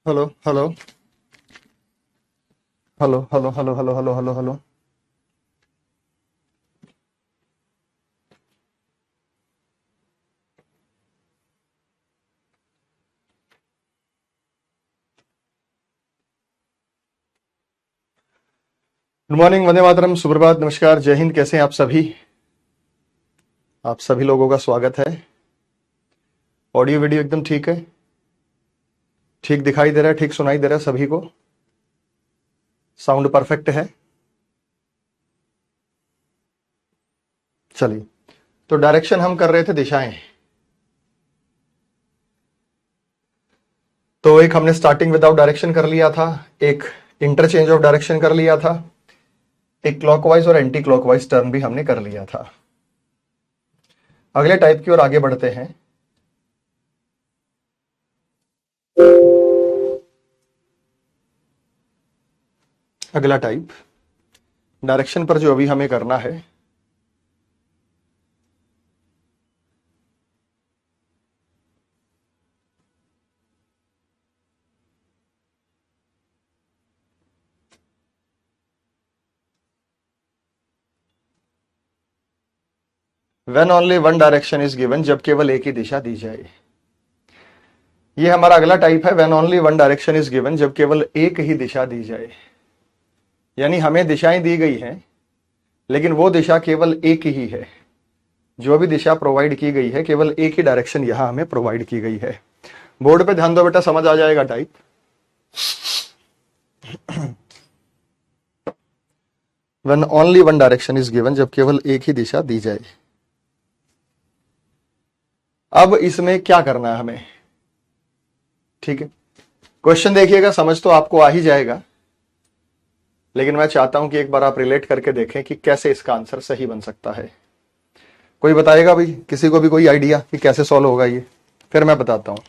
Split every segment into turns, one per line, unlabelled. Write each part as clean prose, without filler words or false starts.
Hello hello hello hello hello hello hello hello hello. Good morning, Vande Mataram, सुप्रभात, नमस्कार, जय हिंद। कैसे हैं आप सभी? आप सभी लोगों का स्वागत है। ऑडियो वीडियो एकदम ठीक है? ठीक दिखाई दे रहा है? ठीक सुनाई दे रहा है सभी को? साउंड परफेक्ट है? चलिए, तो डायरेक्शन हम कर रहे थे, दिशाएं। तो एक हमने स्टार्टिंग विदाउट डायरेक्शन कर लिया था, एक इंटरचेंज ऑफ डायरेक्शन कर लिया था, एक क्लॉकवाइज और एंटी क्लॉकवाइज टर्न भी हमने कर लिया था। अगले टाइप की ओर आगे बढ़ते हैं। अगला टाइप डायरेक्शन पर जो अभी हमें करना है, when only one direction is given, जब केवल एक ही दिशा दी जाए। ये हमारा अगला टाइप है, when only one direction is given, जब केवल एक ही दिशा दी जाए। यानी हमें दिशाएं दी गई हैं, लेकिन वो दिशा केवल एक ही है। जो भी दिशा प्रोवाइड की गई है, केवल एक ही डायरेक्शन यहां हमें प्रोवाइड की गई है। बोर्ड पे ध्यान दो बेटा, समझ आ जाएगा type. When only one direction is given, जब केवल एक ही दिशा दी जाए। अब इसमें क्या करना है हमें? ठीक है, क्वेश्चन देखिएगा, समझ तो आपको आ ही जाएगा, लेकिन मैं चाहता हूं कि एक बार आप रिलेट करके देखें कि कैसे इसका आंसर सही बन सकता है। कोई बताएगा भाई? किसी को भी कोई आइडिया कि कैसे सॉल्व होगा ये? फिर मैं बताता हूं।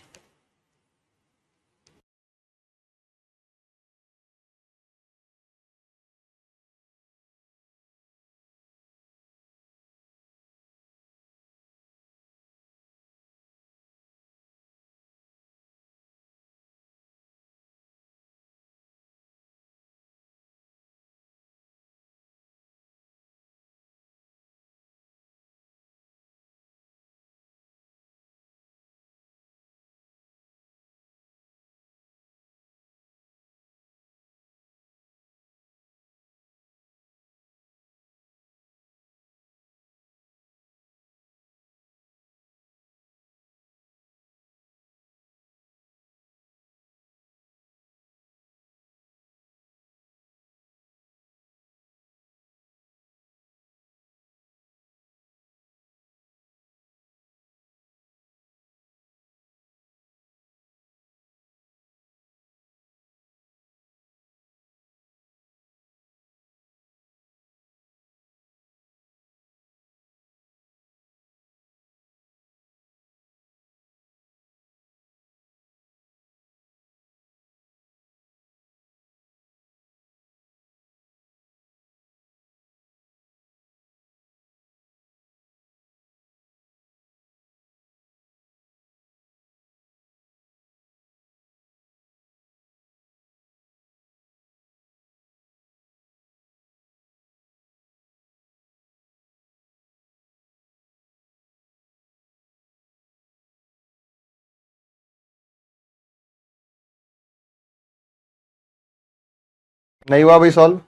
नहीं हुआ भाई सॉल्व?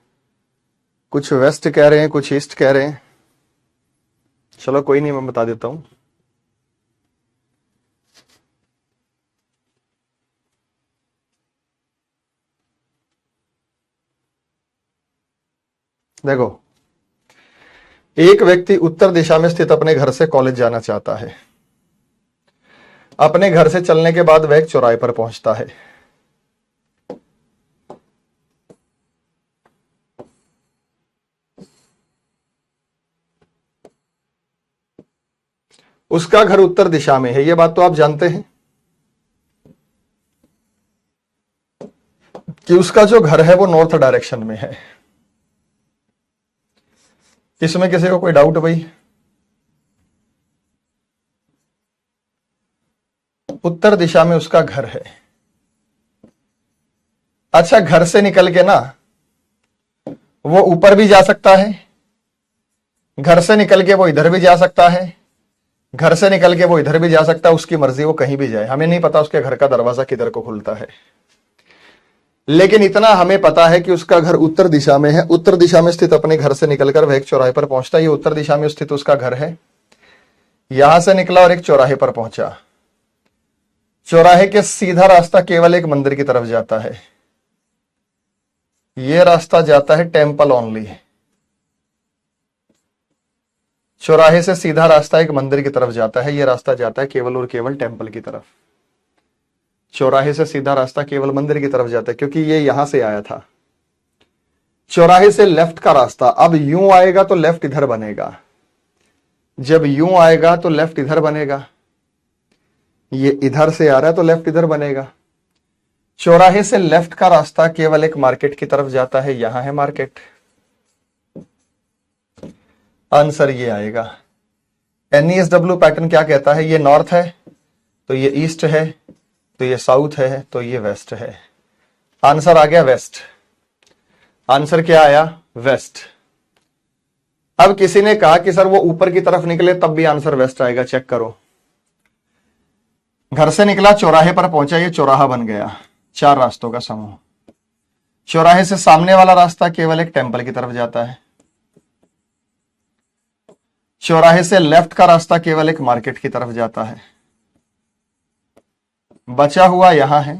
कुछ वेस्ट कह रहे हैं, कुछ ईस्ट कह रहे हैं। चलो कोई नहीं, मैं बता देता हूं। देखो, एक व्यक्ति उत्तर दिशा में स्थित अपने घर से कॉलेज जाना चाहता है। अपने घर से चलने के बाद वह एक चौराहे पर पहुंचता है। उसका घर उत्तर दिशा में है, यह बात तो आप जानते हैं कि उसका जो घर है वो नॉर्थ डायरेक्शन में है। इसमें किसी को कोई डाउट भाई? उत्तर दिशा में उसका घर है। अच्छा, घर से निकल के ना वो ऊपर भी जा सकता है, घर से निकल के वो इधर भी जा सकता है, घर से निकल के वो इधर भी जा सकता है, उसकी मर्जी, वो कहीं भी जाए, हमें नहीं पता उसके घर का दरवाजा किधर को खुलता है। लेकिन इतना हमें पता है कि उसका घर उत्तर दिशा में है। उत्तर दिशा में स्थित अपने घर से निकलकर वह एक चौराहे पर पहुंचता है। ये उत्तर दिशा में स्थित उसका घर है। यहां से निकला और एक चौराहे पर पहुंचा। चौराहे के सीधा रास्ता केवल एक मंदिर की तरफ जाता है। यह रास्ता जाता है टेम्पल ओनली। चौराहे से सीधा रास्ता एक मंदिर की तरफ जाता है। यह रास्ता जाता है केवल और केवल टेम्पल की तरफ। चौराहे से सीधा रास्ता केवल मंदिर की तरफ जाता है, क्योंकि ये यहां से आया था। चौराहे से लेफ्ट का रास्ता अब यूं आएगा तो लेफ्ट इधर बनेगा, जब यूं आएगा तो लेफ्ट इधर बनेगा, ये इधर से आ रहा है तो लेफ्ट इधर बनेगा। चौराहे से लेफ्ट का रास्ता केवल एक मार्केट की तरफ जाता है। यहां है मार्केट। आंसर ये आएगा। NESW पैटर्न क्या कहता है? ये नॉर्थ है तो ये ईस्ट है, तो ये साउथ है, तो ये वेस्ट है। आंसर आ गया वेस्ट। आंसर क्या आया? वेस्ट। अब किसी ने कहा कि सर वो ऊपर की तरफ निकले तब भी आंसर वेस्ट आएगा। चेक करो, घर से निकला, चौराहे पर पहुंचा, ये चौराहा बन गया, 4 रास्तों का समूह। चौराहे से सामने वाला रास्ता केवल एक टेंपल की तरफ जाता है। चौराहे से लेफ्ट का रास्ता केवल एक मार्केट की तरफ जाता है। बचा हुआ यहां है,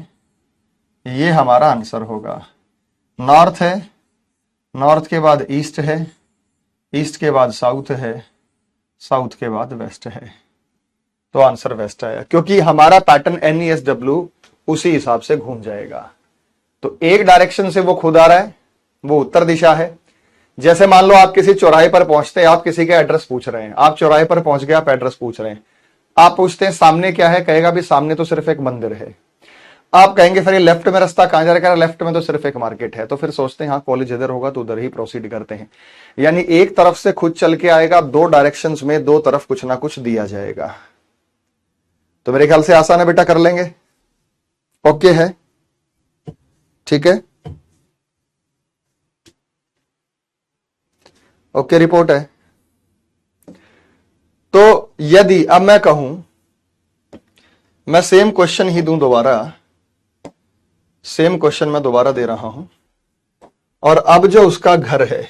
ये हमारा आंसर होगा। नॉर्थ है, नॉर्थ के बाद ईस्ट है, ईस्ट के बाद साउथ है, साउथ के बाद वेस्ट है। तो आंसर वेस्ट आया, क्योंकि हमारा पैटर्न NESW उसी हिसाब से घूम जाएगा। तो एक डायरेक्शन से वो खुद आ रहा है, वो उत्तर दिशा है। जैसे मान लो आप किसी चौराहे पर पहुंचते हैं, आप किसी का एड्रेस पूछ रहे हैं, आप चौराहे पर पहुंच गए, आप एड्रेस पूछ रहे हैं, आप पूछते हैं सामने क्या है, कहेगा भी सामने तो सिर्फ एक मंदिर है। आप कहेंगे फिर ये लेफ्ट में रास्ता कहां जा रहा है? लेफ्ट में तो सिर्फ एक मार्केट है। तो फिर सोचते हैं हाँ कॉलेज इधर होगा तो उधर ही प्रोसीड करते हैं। यानी एक तरफ से खुद चल के आएगा, 2 डायरेक्शंस में 2 तरफ कुछ ना कुछ दिया जाएगा। तो मेरे ख्याल से आसान है बेटा, कर लेंगे। ओके है, ठीक है, ओके रिपोर्ट है। तो यदि अब मैं कहूं, मैं सेम क्वेश्चन ही दूं दोबारा, सेम क्वेश्चन मैं दोबारा दे रहा हूं, और अब जो उसका घर है,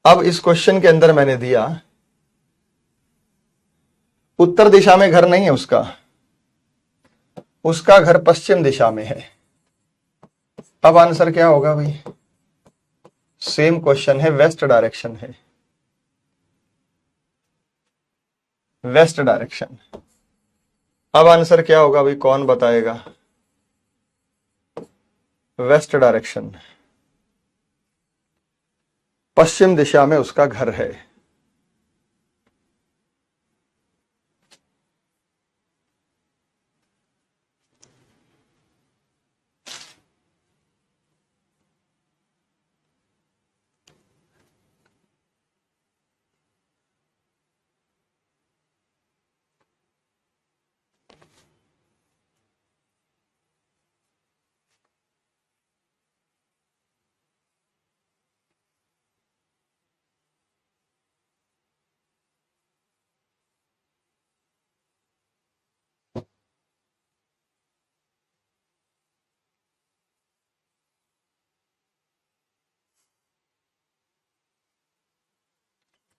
अब इस क्वेश्चन के अंदर मैंने दिया उत्तर दिशा में घर नहीं है उसका, उसका घर पश्चिम दिशा में है। अब आंसर क्या होगा भाई? सेम क्वेश्चन है, वेस्ट डायरेक्शन है, वेस्ट डायरेक्शन। अब आंसर क्या होगा भाई, कौन बताएगा? वेस्ट डायरेक्शन, पश्चिम दिशा में उसका घर है।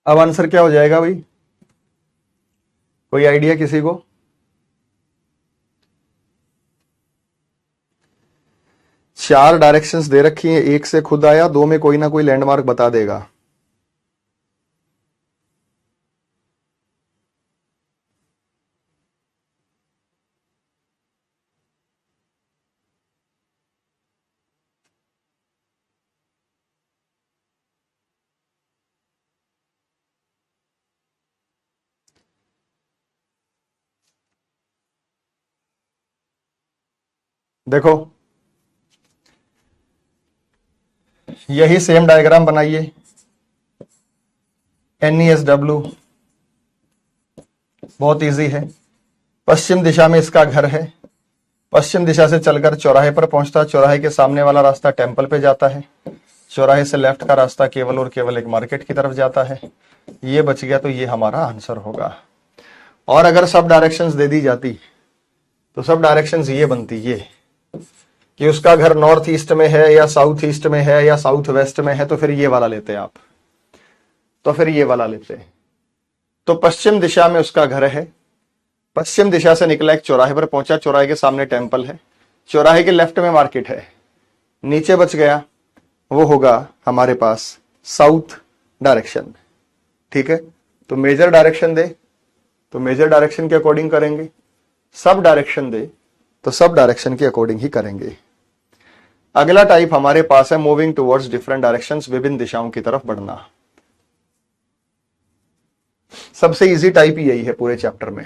अब आंसर क्या हो जाएगा भाई? कोई आइडिया किसी को? चार डायरेक्शंस दे रखी हैं, एक से खुद आया, 2 में कोई ना कोई लैंडमार्क बता देगा। देखो, यही सेम डायग्राम बनाइए। NESW बहुत इजी है। पश्चिम दिशा में इसका घर है, पश्चिम दिशा से चलकर चौराहे पर पहुंचता, चौराहे के सामने वाला रास्ता टेम्पल पे जाता है, चौराहे से लेफ्ट का रास्ता केवल और केवल एक मार्केट की तरफ जाता है। ये बच गया, तो ये हमारा आंसर होगा। और अगर सब डायरेक्शंस दे दी जाती तो सब डायरेक्शंस ये बनती, ये कि उसका घर नॉर्थ ईस्ट में है या साउथ ईस्ट में है या साउथ वेस्ट में है, तो फिर ये वाला लेते आप, तो फिर ये वाला लेते। तो पश्चिम दिशा में उसका घर है, पश्चिम दिशा से निकला, एक चौराहे पर पहुंचा, चौराहे के सामने टेम्पल है, चौराहे के लेफ्ट में मार्केट है, नीचे बच गया, वो होगा हमारे पास साउथ डायरेक्शन। ठीक है, तो मेजर डायरेक्शन दे तो मेजर डायरेक्शन के अकॉर्डिंग करेंगे, सब डायरेक्शन दे तो सब डायरेक्शन के अकॉर्डिंग ही करेंगे। अगला टाइप हमारे पास है मूविंग टुवर्ड्स डिफरेंट डायरेक्शंस, विभिन्न दिशाओं की तरफ बढ़ना। सबसे इजी टाइप यही है पूरे चैप्टर में,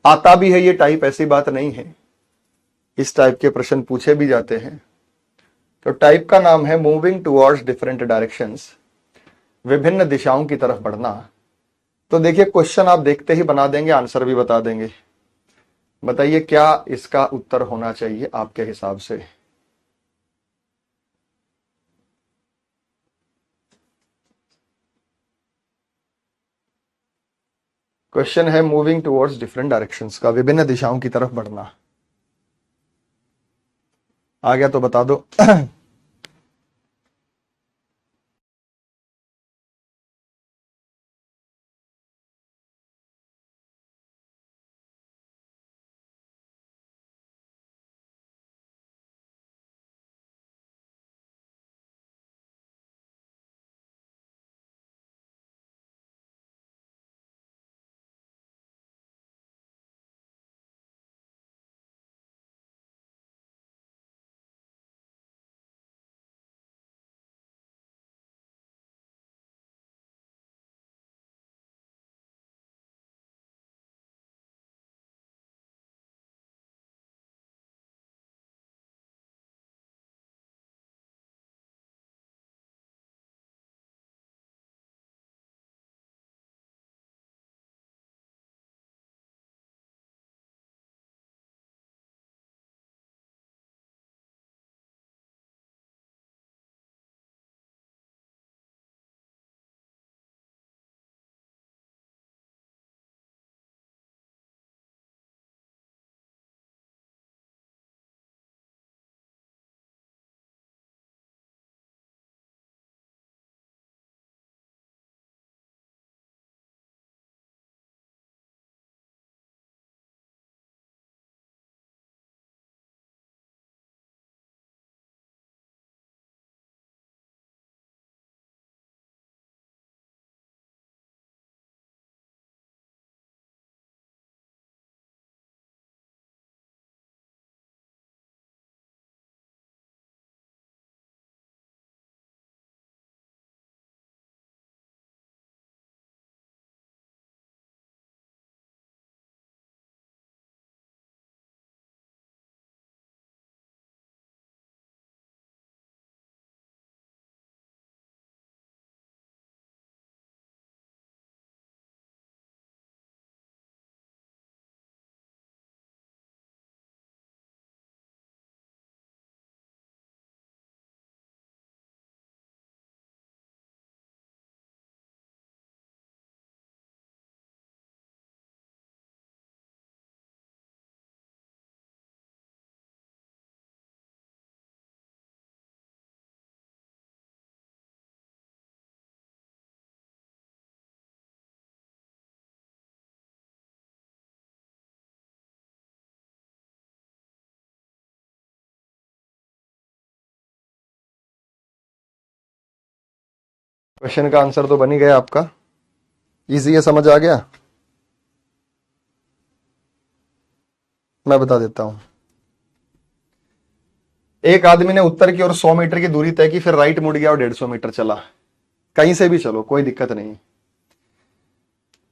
आता भी है ये टाइप, ऐसी बात नहीं है, इस टाइप के प्रश्न पूछे भी जाते हैं। तो टाइप का नाम है मूविंग टुवर्ड्स डिफरेंट डायरेक्शंस, विभिन्न दिशाओं की तरफ बढ़ना। तो देखिए क्वेश्चन आप देखते ही बना देंगे, आंसर भी बता देंगे। बताइए क्या इसका उत्तर होना चाहिए आपके हिसाब से? क्वेश्चन है मूविंग टुवर्ड्स डिफरेंट डायरेक्शंस का, विभिन्न दिशाओं की तरफ बढ़ना। आ गया तो बता दो। क्वेश्चन का आंसर तो बन ही गया आपका, इजी है, समझ आ गया? मैं बता देता हूं। एक आदमी ने उत्तर की ओर 100 मीटर की दूरी तय की, फिर राइट मुड़ गया और 150 मीटर चला। कहीं से भी चलो, कोई दिक्कत नहीं।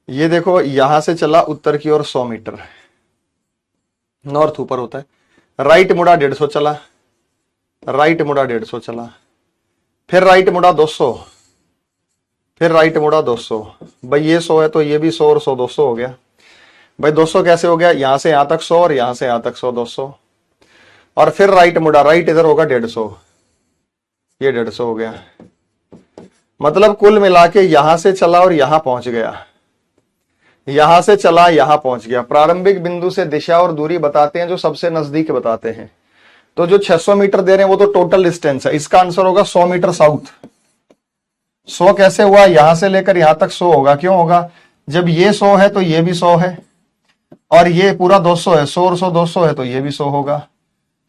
ये देखो, यहां से चला उत्तर की ओर 100 मीटर, नॉर्थ ऊपर होता है, राइट मुड़ा 150 चला, राइट मुड़ा 150 चला, फिर राइट मुड़ा 200, फिर राइट मुड़ा 200। भाई ये 100 है तो ये भी 100 और 100 200 हो गया। भाई 200 कैसे हो गया, यहां से यहां तक 100 और यहां से यहां तक 100, 200, और फिर राइट मुड़ा, राइट इधर होगा 150, ये 150 हो गया। मतलब कुल मिला के यहां से चला और यहां पहुंच गया, यहां से चला यहां पहुंच गया। प्रारंभिक बिंदु से दिशा और दूरी बताते हैं जो सबसे नजदीक बताते हैं। तो जो 600 मीटर दे रहे हैं वो तो टोटल डिस्टेंस है, इसका आंसर होगा 100 मीटर साउथ। 100 कैसे हुआ, यहां से लेकर यहां तक 100 होगा, क्यों होगा, जब ये 100 है तो ये भी 100 है, और ये पूरा 200 है, 100 और 100 200 है, तो ये भी 100 होगा।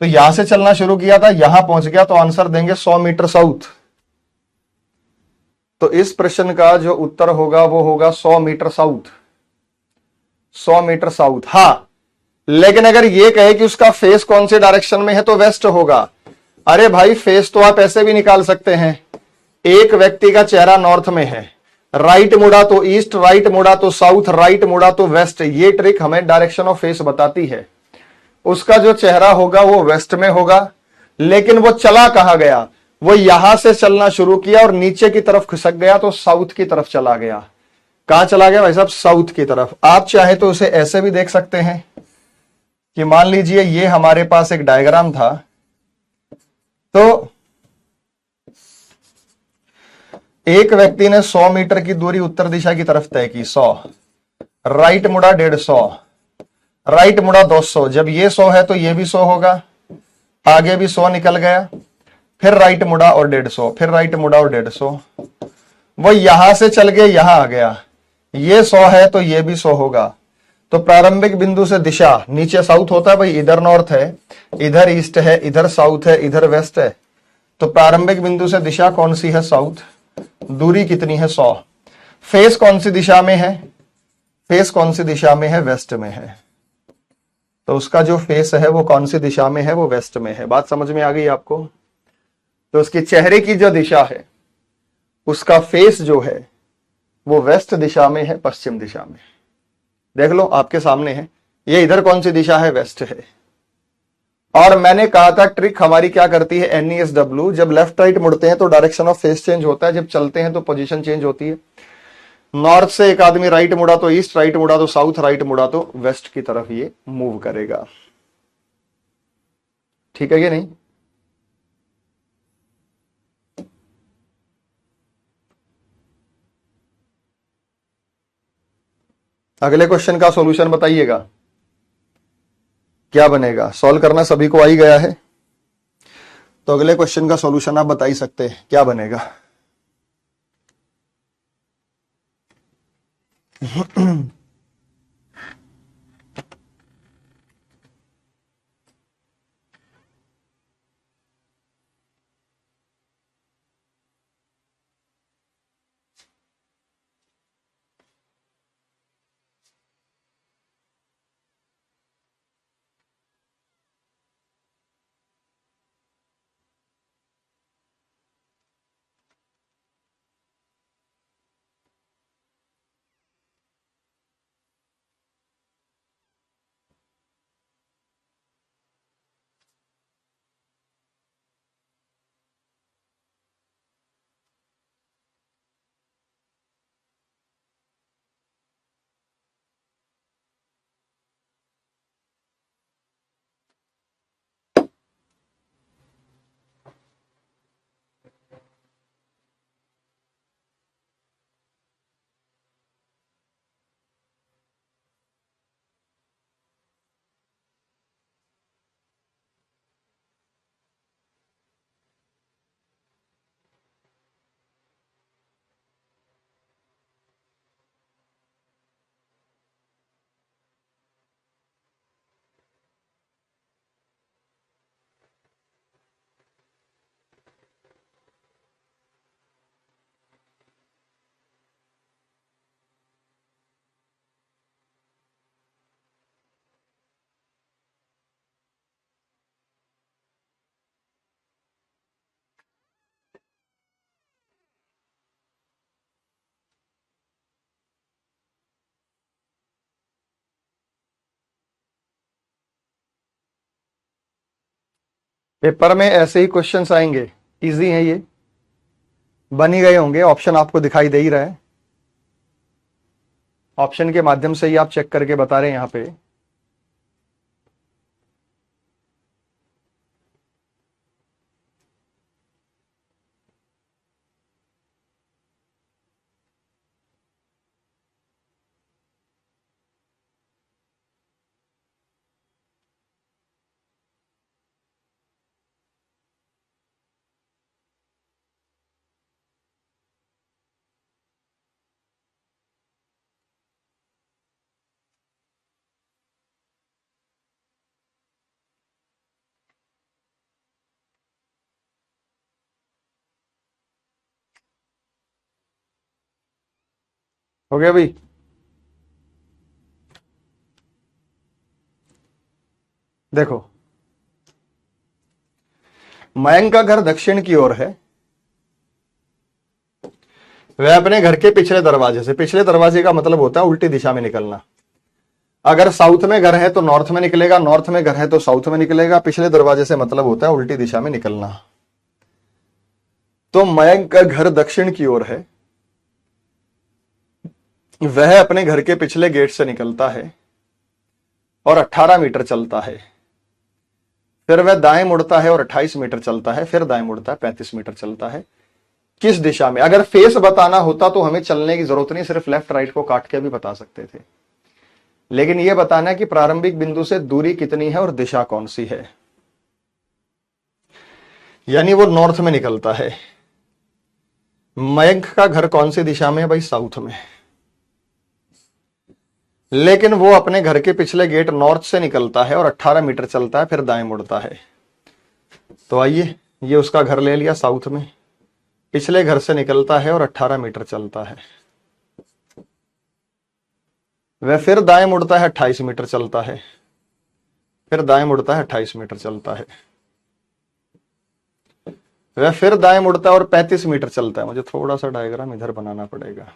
तो यहां से चलना शुरू किया था, यहां पहुंच गया, तो आंसर देंगे 100 मीटर साउथ। तो इस प्रश्न का जो उत्तर होगा वो होगा 100 मीटर साउथ, 100 मीटर साउथ। हाँ, लेकिन अगर ये कहे कि उसका फेस कौन से डायरेक्शन में है तो वेस्ट होगा। अरे भाई फेस तो आप ऐसे भी निकाल सकते हैं, एक व्यक्ति का चेहरा नॉर्थ में है, राइट मुड़ा तो ईस्ट, राइट मुड़ा तो साउथ, राइट मुड़ा तो वेस्ट। ये ट्रिक हमें डायरेक्शन ऑफ फेस बताती है। उसका जो चेहरा होगा वो वेस्ट में होगा, लेकिन वो चला कहां गया, वो यहां से चलना शुरू किया और नीचे की तरफ खिसक गया तो साउथ की तरफ चला गया। कहां चला गया भाई साहब, साउथ की तरफ। आप चाहे तो उसे ऐसे भी देख सकते हैं कि मान लीजिए ये हमारे पास एक डायग्राम था, तो एक व्यक्ति ने 100 मीटर की दूरी उत्तर दिशा की तरफ तय की, 100, राइट मुड़ा 150, राइट मुड़ा 200। जब ये 100 है तो ये भी 100 होगा, आगे भी 100 निकल गया, फिर राइट मुड़ा और 150, फिर राइट मुड़ा और 150। वो यहां से चल के यहां आ गया, ये 100 है तो ये भी 100 होगा। तो प्रारंभिक बिंदु से दिशा, नीचे साउथ होता है भाई, इधर नॉर्थ है, इधर ईस्ट है, इधर साउथ है, इधर वेस्ट है। तो प्रारंभिक बिंदु से दिशा कौन सी है, साउथ। दूरी कितनी है, 100। फेस कौन सी दिशा में है, फेस कौन सी दिशा में है, वेस्ट में है। तो उसका जो फेस है वो कौन सी दिशा में है, वो वेस्ट में है। बात समझ में आ गई आपको। तो उसके चेहरे की जो दिशा है, उसका फेस जो है वो वेस्ट दिशा में है, पश्चिम दिशा में। देख लो आपके सामने है, ये इधर कौन सी दिशा है, वेस्ट है। और मैंने कहा था ट्रिक हमारी क्या करती है, NESW, जब लेफ्ट राइट मुड़ते हैं तो डायरेक्शन ऑफ फेस चेंज होता है, जब चलते हैं तो पोजीशन चेंज होती है। नॉर्थ से एक आदमी राइट मुड़ा तो ईस्ट, राइट मुड़ा तो साउथ, राइट मुड़ा तो वेस्ट की तरफ ये मूव करेगा। ठीक है कि नहीं। अगले क्वेश्चन का सॉल्यूशन बताइएगा, क्या बनेगा। सॉल्व करना सभी को आ ही गया है, तो अगले क्वेश्चन का सॉल्यूशन आप बता ही सकते हैं, क्या बनेगा। पेपर में ऐसे ही क्वेश्चंस आएंगे, इजी है ये, बन ही गए होंगे, ऑप्शन आपको दिखाई दे ही रहा है। ऑप्शन के माध्यम से ही आप चेक करके बता रहे हैं यहां पे। हो गया भाई? देखो, मयंक का घर दक्षिण की ओर है, वह अपने घर के पिछले दरवाजे से, पिछले दरवाजे का मतलब होता है उल्टी दिशा में निकलना। अगर साउथ में घर है तो नॉर्थ में निकलेगा, नॉर्थ में घर है तो साउथ में निकलेगा। पिछले दरवाजे से मतलब होता है उल्टी दिशा में निकलना। तो मयंक का घर दक्षिण की ओर है, वह अपने घर के पिछले गेट से निकलता है और 18 मीटर चलता है, फिर वह दाएं मुड़ता है और 28 मीटर चलता है, फिर दाएं मुड़ता है 35 मीटर चलता है। किस दिशा में? अगर फेस बताना होता तो हमें चलने की जरूरत नहीं, सिर्फ लेफ्ट राइट को काट के भी बता सकते थे, लेकिन यह बताना है कि प्रारंभिक बिंदु से दूरी कितनी है और दिशा कौन सी है। यानी वो नॉर्थ में निकलता है। मयंक का घर कौन सी दिशा में है भाई? साउथ में। लेकिन वो अपने घर के पिछले गेट नॉर्थ से निकलता है और 18 मीटर चलता है, फिर दाएं मुड़ता है। तो आइए, ये उसका घर ले लिया साउथ में, पिछले घर से निकलता है और 18 मीटर चलता है, वह फिर दाएं मुड़ता है, 28 मीटर चलता है, फिर दाएं मुड़ता है, 28 मीटर चलता है, वह फिर दाएं मुड़ता है और 35 मीटर चलता है। मुझे थोड़ा सा डायग्राम इधर बनाना पड़ेगा।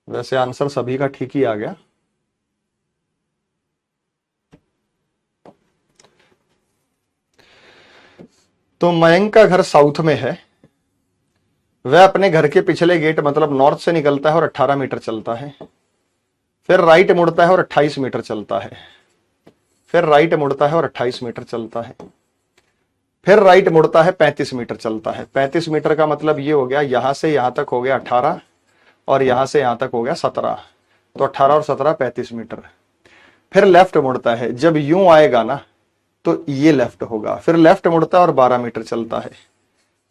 वैसे आंसर सभी का ठीक ही आ गया। तो मयंक का घर साउथ में है, वह अपने घर के पिछले गेट मतलब नॉर्थ से निकलता है और 18 मीटर चलता है, फिर राइट मुड़ता है और 28 मीटर चलता है, फिर राइट मुड़ता है और 28 मीटर चलता है, फिर राइट मुड़ता है, 35 मीटर चलता है। 35 मीटर का मतलब ये हो गया, यहां से यहां तक हो गया 18 और यहां से यहां तक हो गया 17। तो 18 और 17 35 मीटर। फिर लेफ्ट मुड़ता है, जब यूं आएगा ना तो ये लेफ्ट होगा, फिर लेफ्ट मुड़ता है और 12 मीटर चलता है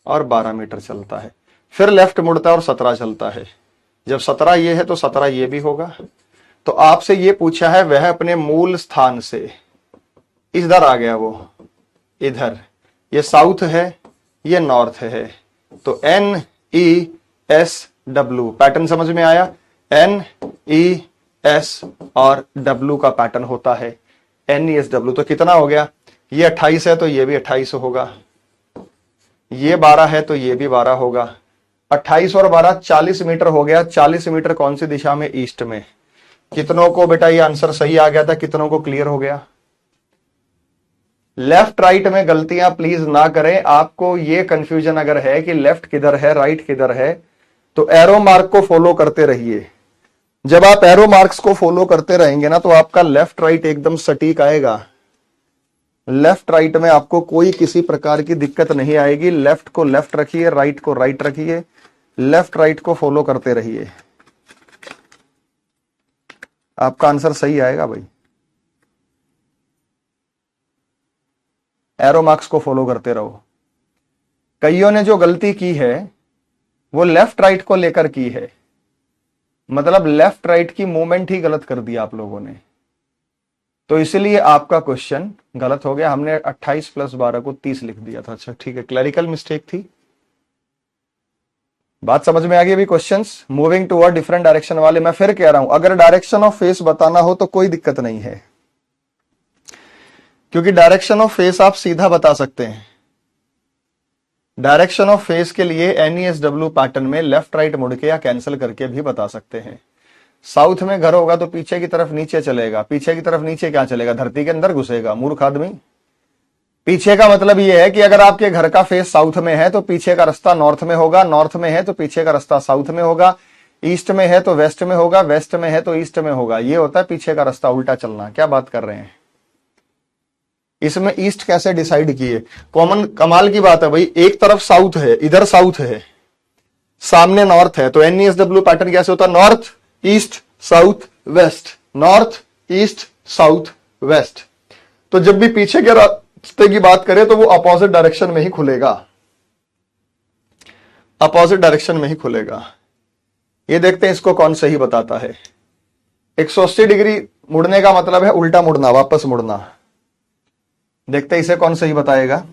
और 12 मीटर चलता है, फिर लेफ्ट मुड़ता है और 17 चलता है। जब 17 ये है तो 17 ये भी होगा। तो आपसे ये पूछा है, वह अपने मूल स्थान से इधर आ गया, वो इधर, ये साउथ है, ये नॉर्थ है। तो NESW पैटर्न समझ में आया? NES और W का पैटर्न होता है NESW। तो कितना हो गया? ये 28 है तो ये भी 28 होगा, ये 12 है तो ये भी 12 होगा। 28 और 12 40 मीटर हो गया। 40 मीटर कौन सी दिशा में? ईस्ट में। कितनों को बेटा ये आंसर सही आ गया था? कितनों को क्लियर हो गया? लेफ्ट राइट में गलतियां प्लीज ना करें। आपको ये कंफ्यूजन अगर है कि लेफ्ट किधर है राइट किधर है, तो एरो मार्क को फॉलो करते रहिए। जब आप एरो मार्क्स को फॉलो करते रहेंगे ना तो आपका लेफ्ट राइट एकदम सटीक आएगा। लेफ्ट राइट में आपको कोई किसी प्रकार की दिक्कत नहीं आएगी। लेफ्ट को लेफ्ट रखिए, राइट को राइट रखिए, लेफ्ट राइट को फॉलो करते रहिए, आपका आंसर सही आएगा भाई। एरो मार्क्स को फॉलो करते रहो। कईयों ने जो गलती की है वो लेफ्ट राइट को लेकर की है, मतलब लेफ्ट राइट की मूवमेंट ही गलत कर दी आप लोगों ने, तो इसलिए आपका क्वेश्चन गलत हो गया। हमने 28 + 12 को 30 लिख दिया था। अच्छा ठीक है, क्लरिकल मिस्टेक थी। बात समझ में आ गई अभी? Questions moving toward different direction वाले, मैं फिर कह रहा हूं, अगर डायरेक्शन ऑफ फेस बताना हो तो कोई दिक्कत नहीं है, क्योंकि डायरेक्शन ऑफ फेस आप सीधा बता सकते हैं। डायरेक्शन ऑफ फेस के लिए NESW पैटर्न में लेफ्ट राइट मुड़ के या कैंसिल करके भी बता सकते हैं। साउथ में घर होगा तो पीछे की तरफ नीचे चलेगा, पीछे की तरफ नीचे क्या चलेगा? धरती के अंदर घुसेगा, मूर्ख आदमी। पीछे का मतलब यह है कि अगर आपके घर का फेस साउथ में है तो पीछे का रास्ता नॉर्थ में होगा, नॉर्थ में है तो पीछे का रास्ता साउथ में होगा। ईस्ट में है तो वेस्ट में होगा, वेस्ट में है तो ईस्ट में होगा। ये होता है पीछे का रास्ता, उल्टा चलना। क्या बात कर रहे हैं? इसमें ईस्ट कैसे डिसाइड किए? कॉमन कमाल की बात है भाई, एक तरफ साउथ है, इधर साउथ है, सामने नॉर्थ है, तो NESW पैटर्न कैसे होता है? North east south west, north east south west. तो जब भी पीछे के रास्ते की बात करें तो वो अपोजिट डायरेक्शन में ही खुलेगा, अपोजिट डायरेक्शन में ही खुलेगा। ये देखते हैं इसको कौन सही बताता है। 180 डिग्री मुड़ने का मतलब है उल्टा मुड़ना, वापस मुड़ना। देखते हैं इसे कौन सही बताएगा।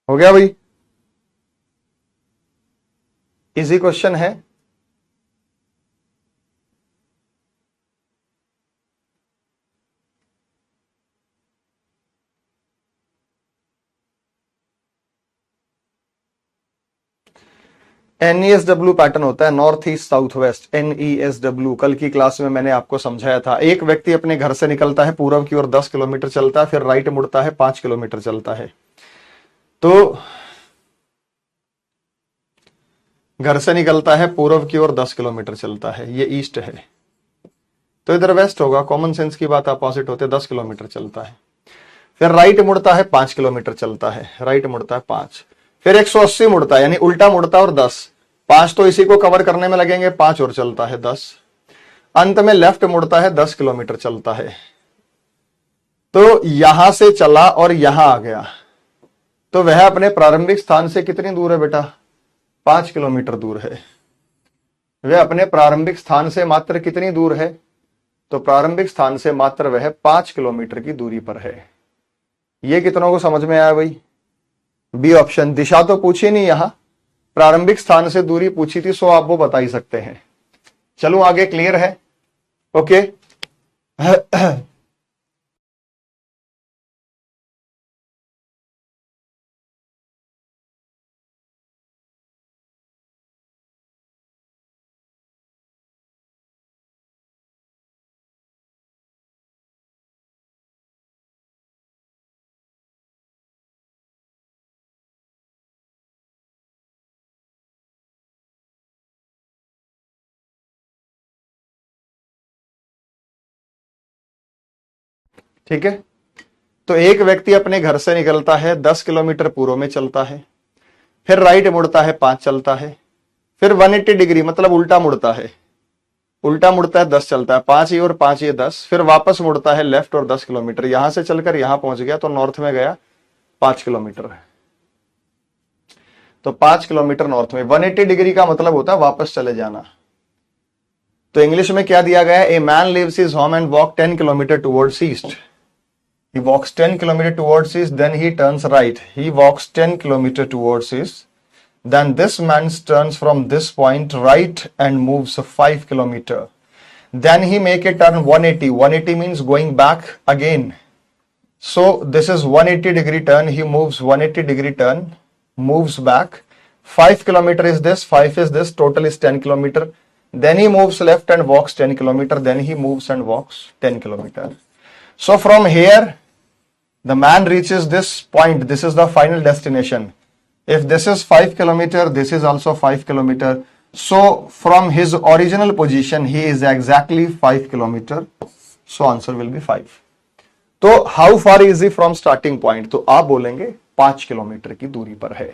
हो गया भाई, इजी क्वेश्चन है। NESW पैटर्न होता है north east south west, NESW। कल की क्लास में मैंने आपको समझाया था। एक व्यक्ति अपने घर से निकलता है पूर्व की ओर 10 किलोमीटर चलता है, फिर राइट मुड़ता है 5 किलोमीटर चलता है। तो घर से निकलता है पूर्व की ओर 10 किलोमीटर चलता है, ये ईस्ट है, तो इधर वेस्ट होगा। कॉमन सेंस की बात, अपोजिट होते, 10 किलोमीटर चलता है। फिर राइट मुड़ता है 5 किलोमीटर चलता है, राइट मुड़ता है 5, फिर 180 मुड़ता है, यानी उल्टा मुड़ता है और 10, 5 तो इसी को कवर करने में लगेंगे, 5 और चलता है 10। अंत में लेफ्ट मुड़ता है 10 किलोमीटर चलता है। तो यहां से चला और यहां आ गया, तो वह अपने प्रारंभिक स्थान से कितनी दूर है बेटा? 5 किलोमीटर दूर है। वह अपने प्रारंभिक स्थान से मात्र कितनी दूर है? तो प्रारंभिक स्थान से मात्र वह 5 किलोमीटर की दूरी पर है। यह कितनों को समझ में आया भाई? B option. दिशा तो पूछी नहीं, यहां प्रारंभिक स्थान से दूरी पूछी थी, सो आप वो बता ही सकते हैं। चलो आगे, क्लियर है? ओके। ठीक है, तो एक व्यक्ति अपने घर से निकलता है, 10 किलोमीटर पूर्व में चलता है, फिर राइट मुड़ता है 5 चलता है, फिर 180 डिग्री मतलब उल्टा मुड़ता है, उल्टा मुड़ता है 10 चलता है, 5 ये और 5 ये 10, फिर वापस मुड़ता है लेफ्ट और 10 किलोमीटर, यहां से चलकर यहां पहुंच गया, तो नॉर्थ में गया 5 किलोमीटर। तो 5 किलोमीटर नॉर्थ में, 180 डिग्री का मतलब होता है वापस चले जाना। तो इंग्लिश में क्या दिया गया है? A man lives his home and walk 10 kilometre towards east. He walks 10 kilometers towards east, then he turns right. He walks 10 kilometers towards east. Then this man turns from this point right and moves 5 kilometers. Then he make a turn 180. 180 means going back again. So this is 180 degree turn. He moves 180 degree turn, moves back. 5 kilometers is this, 5 is this, total is 10 kilometers. Then he moves left and walks 10 kilometers. Then he moves and walks 10 kilometers. So from here, the man reaches this point. This is the final destination. If this is 5 kilometers, this is also 5 kilometers. So from his original position, he is exactly 5 kilometers. So answer will be 5. तो how far is he from starting point? तो आप बोलेंगे 5 kilometre की दूरी पर है।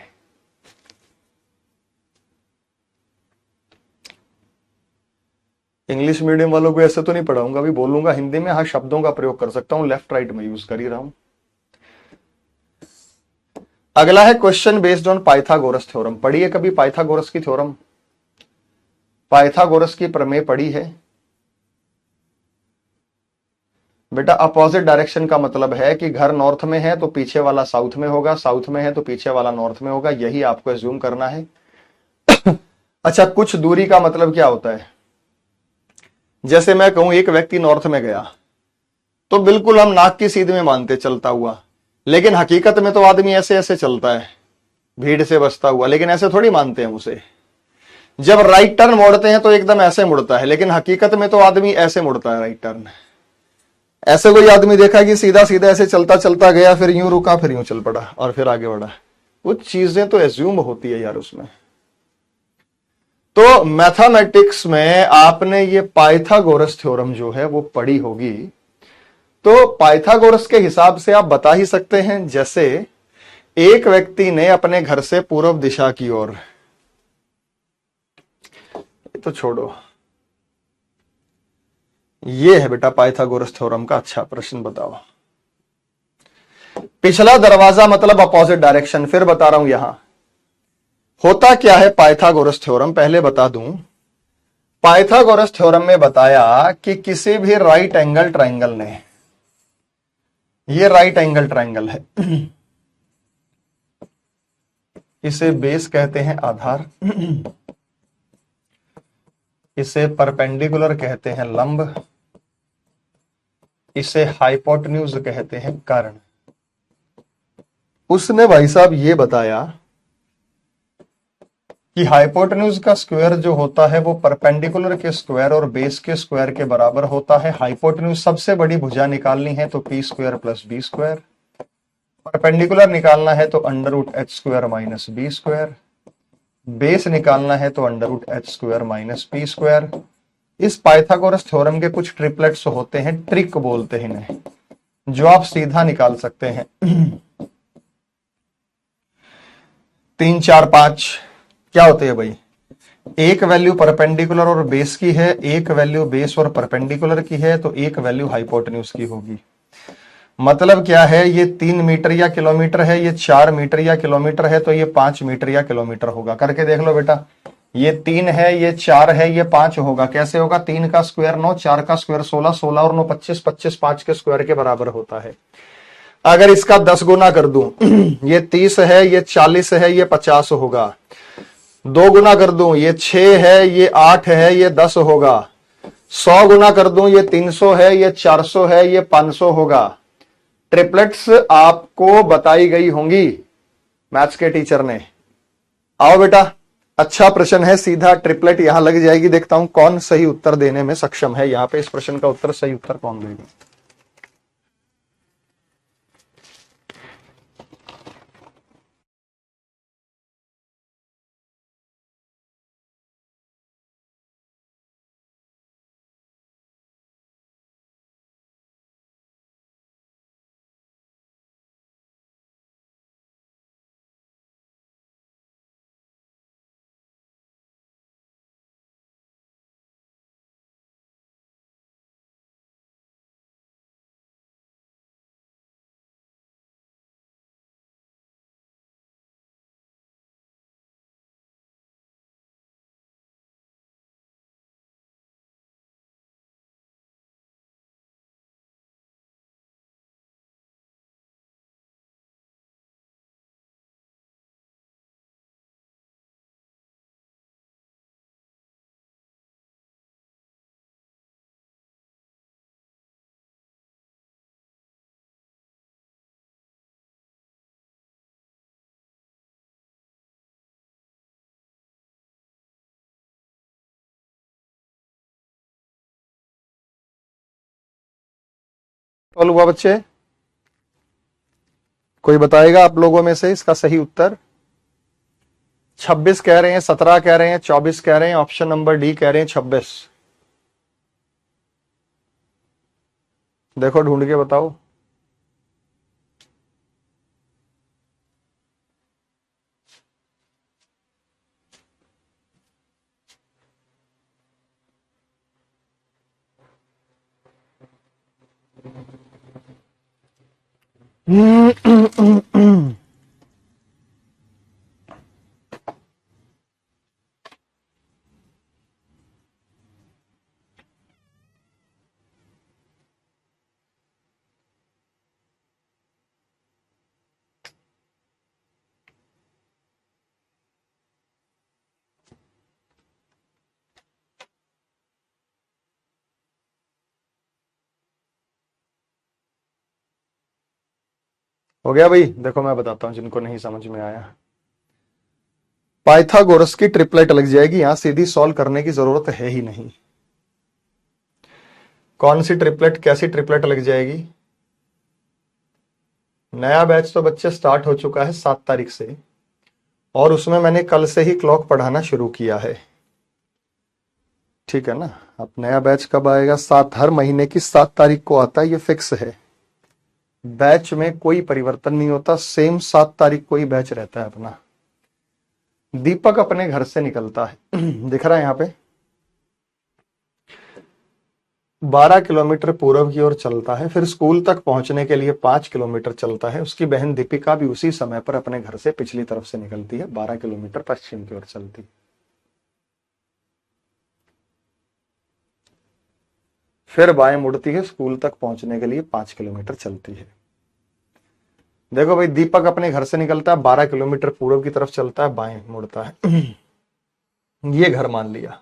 English medium वालों को ऐसे तो नहीं पढ़ाऊंगा, अभी बोलूंगा हिंदी में। हाँ, शब्दों का प्रयोग कर सकता हूं, लेफ्ट राइट में यूज कर ही रहा हूं। अगला है question based on Pythagoras theorem. पढ़िए कभी पाइथागोरस की थ्योरम? पाइथागोरस की प्रमेय पढ़ी है? बेटा अपोजिट डायरेक्शन का मतलब है कि घर नॉर्थ में है तो पीछे वाला साउथ में होगा, साउथ में है तो पीछे वाला नॉर्थ में होगा, यही आपको एज्यूम करना है। अच्छा, कुछ दूरी का मतलब क्या होता है? जैसे मैं कहूं एक व्यक्ति नॉर्थ में गया तो बिल्कुल हम नाक की सीध में मानते चलता हुआ, लेकिन हकीकत में तो आदमी ऐसे ऐसे चलता है भीड़ से बचता हुआ, लेकिन ऐसे थोड़ी मानते हैं उसे। जब राइट टर्न मोड़ते हैं तो एकदम ऐसे मुड़ता है, लेकिन हकीकत में तो आदमी ऐसे मुड़ता है राइट टर्न। ऐसे कोई आदमी देखा कि सीधा सीधा ऐसे चलता चलता गया, फिर यूं रुका, फिर यूं चल पड़ा और फिर आगे बढ़ा? कुछ चीजें तो एज्यूम होती है यार उसमें। तो मैथमेटिक्स में आपने ये पाइथागोरस थ्योरम जो है वो पढ़ी होगी। तो पाइथागोरस के हिसाब से आप बता ही सकते हैं, जैसे एक व्यक्ति ने अपने घर से पूर्व दिशा की ओर, तो छोड़ो, ये है बेटा पाइथागोरस थ्योरम का अच्छा प्रश्न। बताओ, पिछला दरवाजा मतलब अपोजिट डायरेक्शन। फिर बता रहा हूं यहां होता क्या है पाइथागोरस थ्योरम, पहले बता दूं। पाइथागोरस थ्योरम में बताया कि किसी भी राइट एंगल ट्रायंगल ने, ये राइट एंगल ट्रायंगल है, इसे बेस कहते हैं आधार, इसे परपेंडिकुलर कहते हैं लंब, इसे हाइपोटेन्यूज कहते हैं कर्ण। उसने भाई साहब ये बताया कि हाइपोटेन्यूज का स्क्वायर जो होता है वो परपेंडिकुलर के स्क्वायर और बेस के स्क्वायर के बराबर होता है। हाइपोटेन्यूज सबसे बड़ी भुजा निकालनी है तो p square plus b square, perpendicular निकालना है तो under root h square minus b square, base निकालना है तो under root h square minus p square. इस पाइथागोरस थ्योरम के कुछ ट्रिपलेट्स होते हैं, ट्रिक बोलते हैं इन्हें, जो आप सीधा निकाल सकते हैं। 3 4 5 क्या होते हैं भाई? एक वैल्यू परपेंडिकुलर और बेस की है, एक वैल्यू बेस और परपेंडिकुलर की है, तो एक वैल्यू हाइपोटेन्यूज की होगी। मतलब क्या है, ये 3 मीटर या किलोमीटर है, ये 4 मीटर या किलोमीटर है, तो ये 5 मीटर या किलोमीटर होगा। करके देख लो बेटा, ये 3 है, ये 4 है, ये 5 होगा। कैसे होगा? 3 का स्क्वायर 9, 4 का स्क्वायर 16, 16 और 9 25, 25 5 के स्क्वायर के बराबर होता है। अगर इसका 10 गुना कर दूं, ये 30 है, ये 40 है, ये 50 होगा। 2 गुना कर दूं, ये 6 है, ये 8 है, ये 10 होगा। 100 गुना कर दूं, ये 300 है, ये 400 है, ये 500 होगा। ट्रिपलेट्स आपको बताई गई होंगी मैथ्स के टीचर ने। आओ बेटा, अच्छा प्रश्न है, सीधा ट्रिपलेट यहां लग जाएगी। देखता हूं कौन सही उत्तर देने में सक्षम है यहां पे। इस प्रश्न का उत्तर, सही उत्तर कौन देगा? बोल हुआ बच्चे, कोई बताएगा आप लोगों में से इसका सही उत्तर? 26 कह रहे हैं, 17 कह रहे हैं, 24 कह रहे हैं, ऑप्शन नंबर डी कह रहे हैं 26। देखो ढूंढ के बताओ। हो गया भाई? देखो मैं बताता हूं जिनको नहीं समझ में आया। पाइथागोरस की ट्रिपलेट लग जाएगी, यहां सीधी सॉल्व करने की जरूरत है ही नहीं। कौन सी ट्रिपलेट, कैसी ट्रिपलेट लग जाएगी? नया बैच तो बच्चे स्टार्ट हो चुका है 7 तारीख से, और उसमें मैंने कल से ही क्लॉक पढ़ाना शुरू किया है, ठीक है ना। अब नया बैच कब आएगा? 7, हर महीने की 7 तारीख को आता है, ये फिक्स है। बैच में कोई परिवर्तन नहीं होता, सेम 7 तारीख को ही बैच रहता है अपना। दीपक अपने घर से निकलता है दिख रहा है यहाँ पे, 12 किलोमीटर पूर्व की ओर चलता है, फिर स्कूल तक पहुंचने के लिए 5 किलोमीटर चलता है। उसकी बहन दीपिका भी उसी समय पर अपने घर से पिछली तरफ से निकलती है, 12 किलोमीटर पश्चिम की ओर चलती है। फिर बाएं मुड़ती है, स्कूल तक पहुंचने के लिए 5 किलोमीटर चलती है। देखो भाई, दीपक अपने घर से निकलता है, 12 किलोमीटर पूर्व की तरफ चलता है, बाएं मुड़ता है ये घर मान लिया।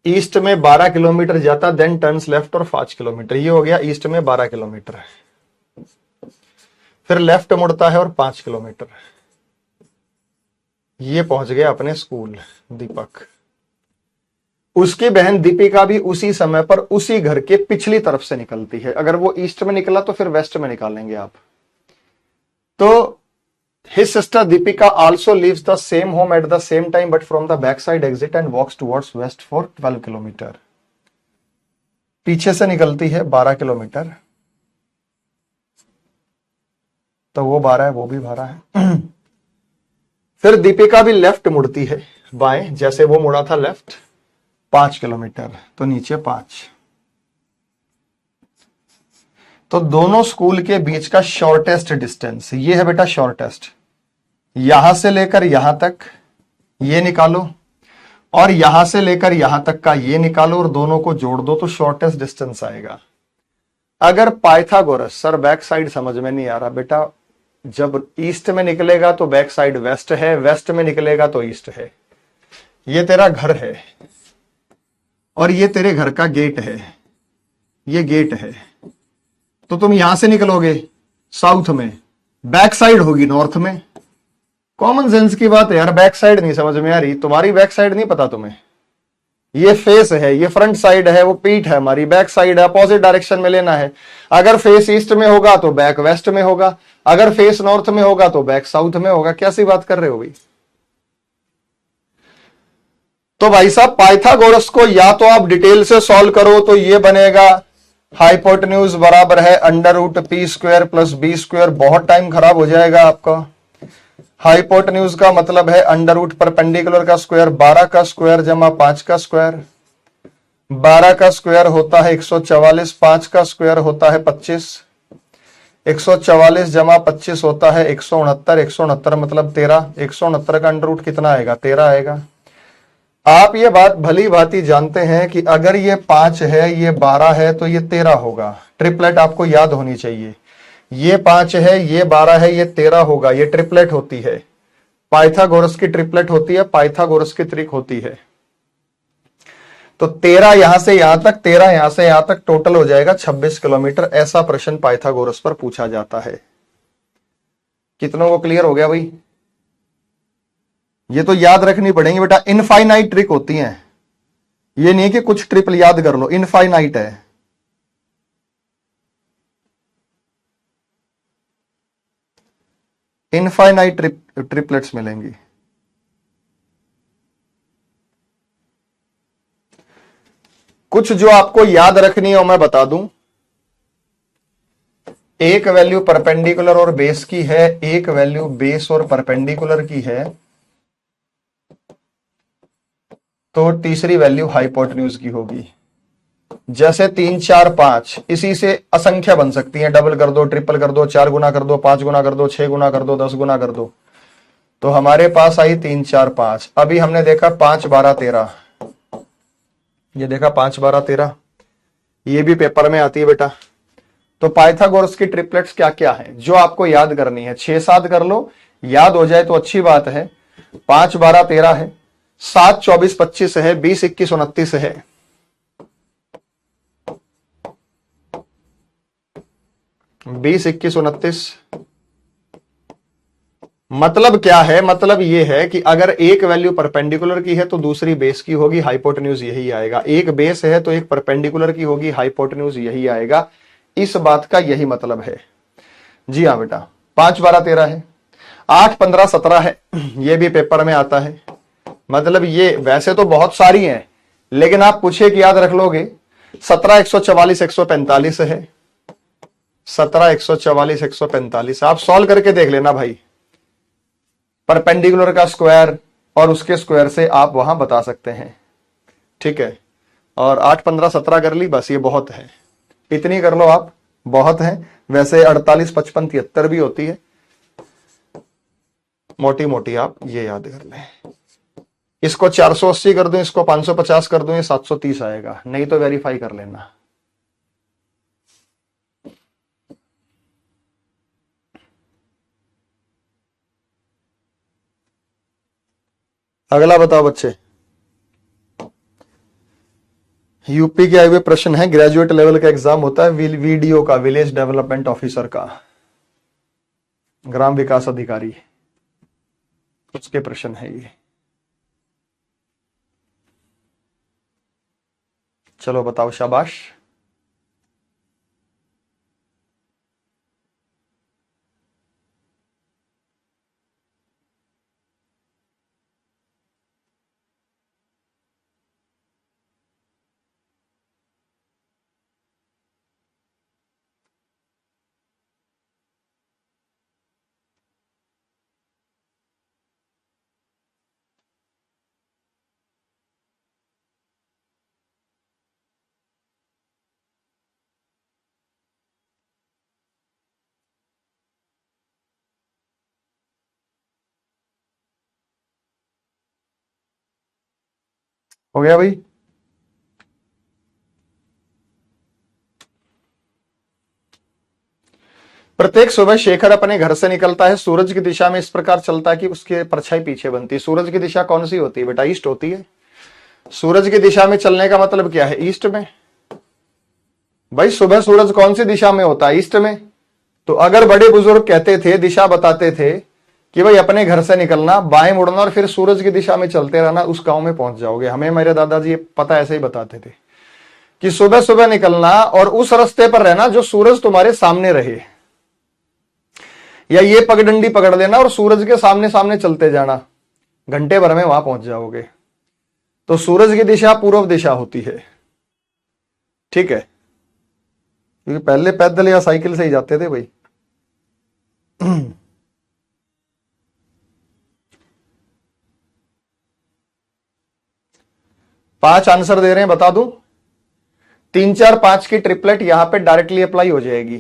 ईस्ट में 12 किलोमीटर जाता, देन टर्न्स लेफ्ट और 5 किलोमीटर, ये हो गया ईस्ट में 12 किलोमीटर है। फिर लेफ्ट मुड़ता है और 5 किलोमीटर, ये पहुंच गया अपने स्कूल दीपक। उसकी बहन दीपिका भी उसी समय पर उसी घर के पिछली तरफ से निकलती है। अगर वो ईस्ट में निकला तो फिर वेस्ट में निकालेंगे आप। तो his sister Deepika also leaves the same home at the same time but from the backside exit and walks towards west for 12 kilometer. पीछे से निकलती है 12 किलोमीटर, तो वो 12 है, वो भी 12 है फिर दीपिका भी लेफ्ट मुड़ती है, बाएं, जैसे वो मुड़ा था लेफ्ट, 5 किलोमीटर, तो नीचे 5। तो दोनों स्कूल के बीच का शॉर्टेस्ट डिस्टेंस ये है बेटा, शॉर्टेस्ट। यहां से लेकर यहां तक ये निकालो, और यहां से लेकर यहां तक का ये निकालो, और दोनों को जोड़ दो तो शॉर्टेस्ट डिस्टेंस आएगा। अगर पाइथागोरस, सर बैक साइड समझ में नहीं आ रहा बेटा, जब ईस्ट में निकलेगा तो बैक साइड वेस्ट है, वेस्ट में निकलेगा तो ईस्ट है। ये तेरा घर है और ये तेरे घर का गेट है, ये गेट है, तो तुम यहां से निकलोगे साउथ में, बैक साइड होगी नॉर्थ में। कॉमन सेंस की बात है यार, बैक साइड नहीं समझ में आ रही? तुम्हारी बैक साइड नहीं पता तुम्हें? ये फेस है, ये फ्रंट साइड है, वो पीठ है, हमारी बैक साइड है, अपोजिट डायरेक्शन में लेना है। अगर फेस ईस्ट में होगा तो बैक वेस्ट में होगा, अगर फेस नॉर्थ में होगा तो बैक साउथ में होगा। कैसी बात कर रहे हो भाई? तो भाई साहब पाइथागोरस को या तो आप डिटेल से सॉल्व करो तो ये बनेगा हाइपोटेन्यूज बराबर है √p² + b²। बहुत टाइम खराब हो जाएगा आपका। हाइपोटेन्यूज का मतलब है अंडर रूट परपेंडिकुलर का स्क्वायर, 12 का स्क्वायर जमा 5 का स्क्वायर। 12 का स्क्वायर होता है 144, 5 का स्क्वायर होता है 25। 144 जमा 25 होता है 169, 169 मतलब 13। 169 का अंडर रूट कितना आएगा? 13 आएगा। आप ये बात भली भांति जानते हैं कि अगर ये 5 है, ये 12 है, तो ये 13 होगा। ट्रिपलेट आपको याद होनी चाहिए। ये 5 है, ये 12 है, ये 13 होगा। ये ट्रिपलेट होती है, पाइथागोरस की ट्रिपलेट होती है, पाइथागोरस की ट्रिक होती है। तो 13 यहां से यहां तक, 13 यहां से यहां तक, टोटल हो जाएगा 26 किलोमीटर। ऐसा प्रश्न पाइथागोरस पर पूछा जाता है। कितनों को क्लियर हो गया भाई? ये तो याद रखनी पड़ेगी बेटा, इनफाइनाइट ट्रिक होती है। ये नहीं कि कुछ ट्रिपल याद कर लो, इनफाइनाइट है। इनफाइनाइट ट्रिपलेट्स मिलेंगी। कुछ जो आपको याद रखनी है मैं बता दूं। एक वैल्यू परपेंडिकुलर और बेस की है, एक वैल्यू बेस और परपेंडिकुलर की है, तो तीसरी वैल्यू हाइपोटेन्यूज की होगी। जैसे 3, 4, 5, इसी से असंख्य बन सकती है। डबल कर दो, ट्रिपल कर दो, 4 गुना कर दो, 5 गुना कर दो, 6 गुना कर दो, 10 गुना कर दो। तो हमारे पास आई 3, 4, 5। अभी हमने देखा 5, 12, 13। ये देखा 5, 12, 13, ये भी पेपर में आती है बेटा। तो पाइथागोरस की ट्रिपलेट्स क्या क्या है जो आपको याद करनी है? 6, 7 कर लो, याद हो जाए तो अच्छी बात है। 5, 12, 13 है, 7, 24, 25 है, 20, 21, 29 है। 20, 21, 29। मतलब क्या है? मतलब ये है कि अगर एक वैल्यू परपेंडिकुलर की है तो दूसरी बेस की होगी, हाइपोटेन्यूज यही आएगा। एक बेस है तो एक परपेंडिकुलर की होगी, हाइपोटेन्यूज यही आएगा। इस बात का यही मतलब है। जी हाँ बेटा, 5, 12, 13 है, 8, 15, 17 है, ये भी पेपर में आता है। मतलब ये वैसे तो बहुत सारी हैं, लेकिन आप पूछे कि याद रख लोगे। 17, 144, 145 है। 17, 144, 145 आप सॉल्व करके देख लेना भाई। परपेंडिकुलर का स्क्वायर और उसके स्क्वायर से आप वहां बता सकते हैं। ठीक है, और 8, 15, 17 कर ली, बस ये बहुत है। इतनी कर लो आप, बहुत है। वैसे 48, 55, 73 भी होती है, मोटी मोटी आप ये याद कर लें। इसको 480 कर दूं, इसको 550 कर दूं, ये 730 आएगा। नहीं तो वेरीफाई कर लेना। अगला बताओ बच्चे। यूपी के आए हुए प्रश्न है, ग्रेजुएट लेवल का एग्जाम होता है वीडीओ का, विलेज डेवलपमेंट ऑफिसर का, ग्राम विकास अधिकारी, उसके प्रश्न है ये। चलो बताओ, शाबाश। हो गया भाई? प्रत्येक सुबह शेखर अपने घर से निकलता है, सूरज की दिशा में इस प्रकार चलता है कि उसकी परछाई पीछे बनती है। सूरज की दिशा कौन सी होती है बेटा? ईस्ट होती है। सूरज की दिशा में चलने का मतलब क्या है? ईस्ट में। भाई सुबह सूरज कौन सी दिशा में होता है? ईस्ट में। तो अगर बड़े बुजुर्ग कहते थे, दिशा बताते थे कि भाई अपने घर से निकलना, बाएं मुड़ना और फिर सूरज की दिशा में चलते रहना, उस गांव में पहुंच जाओगे। हमें मेरे दादाजी पता ऐसे ही बताते थे कि सुबह सुबह निकलना और उस रास्ते पर रहना जो सूरज तुम्हारे सामने रहे, या ये पगडंडी पकड़ लेना और सूरज के सामने सामने चलते जाना, घंटे भर में वहां पहुंच जाओगे। तो सूरज की दिशा पूर्व दिशा होती है। ठीक है, क्योंकि पहले पैदल या साइकिल से ही जाते थे भाई। 5 आंसर दे रहे हैं, बता दूं। 3, 4, 5 की ट्रिपलेट यहां पे डायरेक्टली अप्लाई हो जाएगी।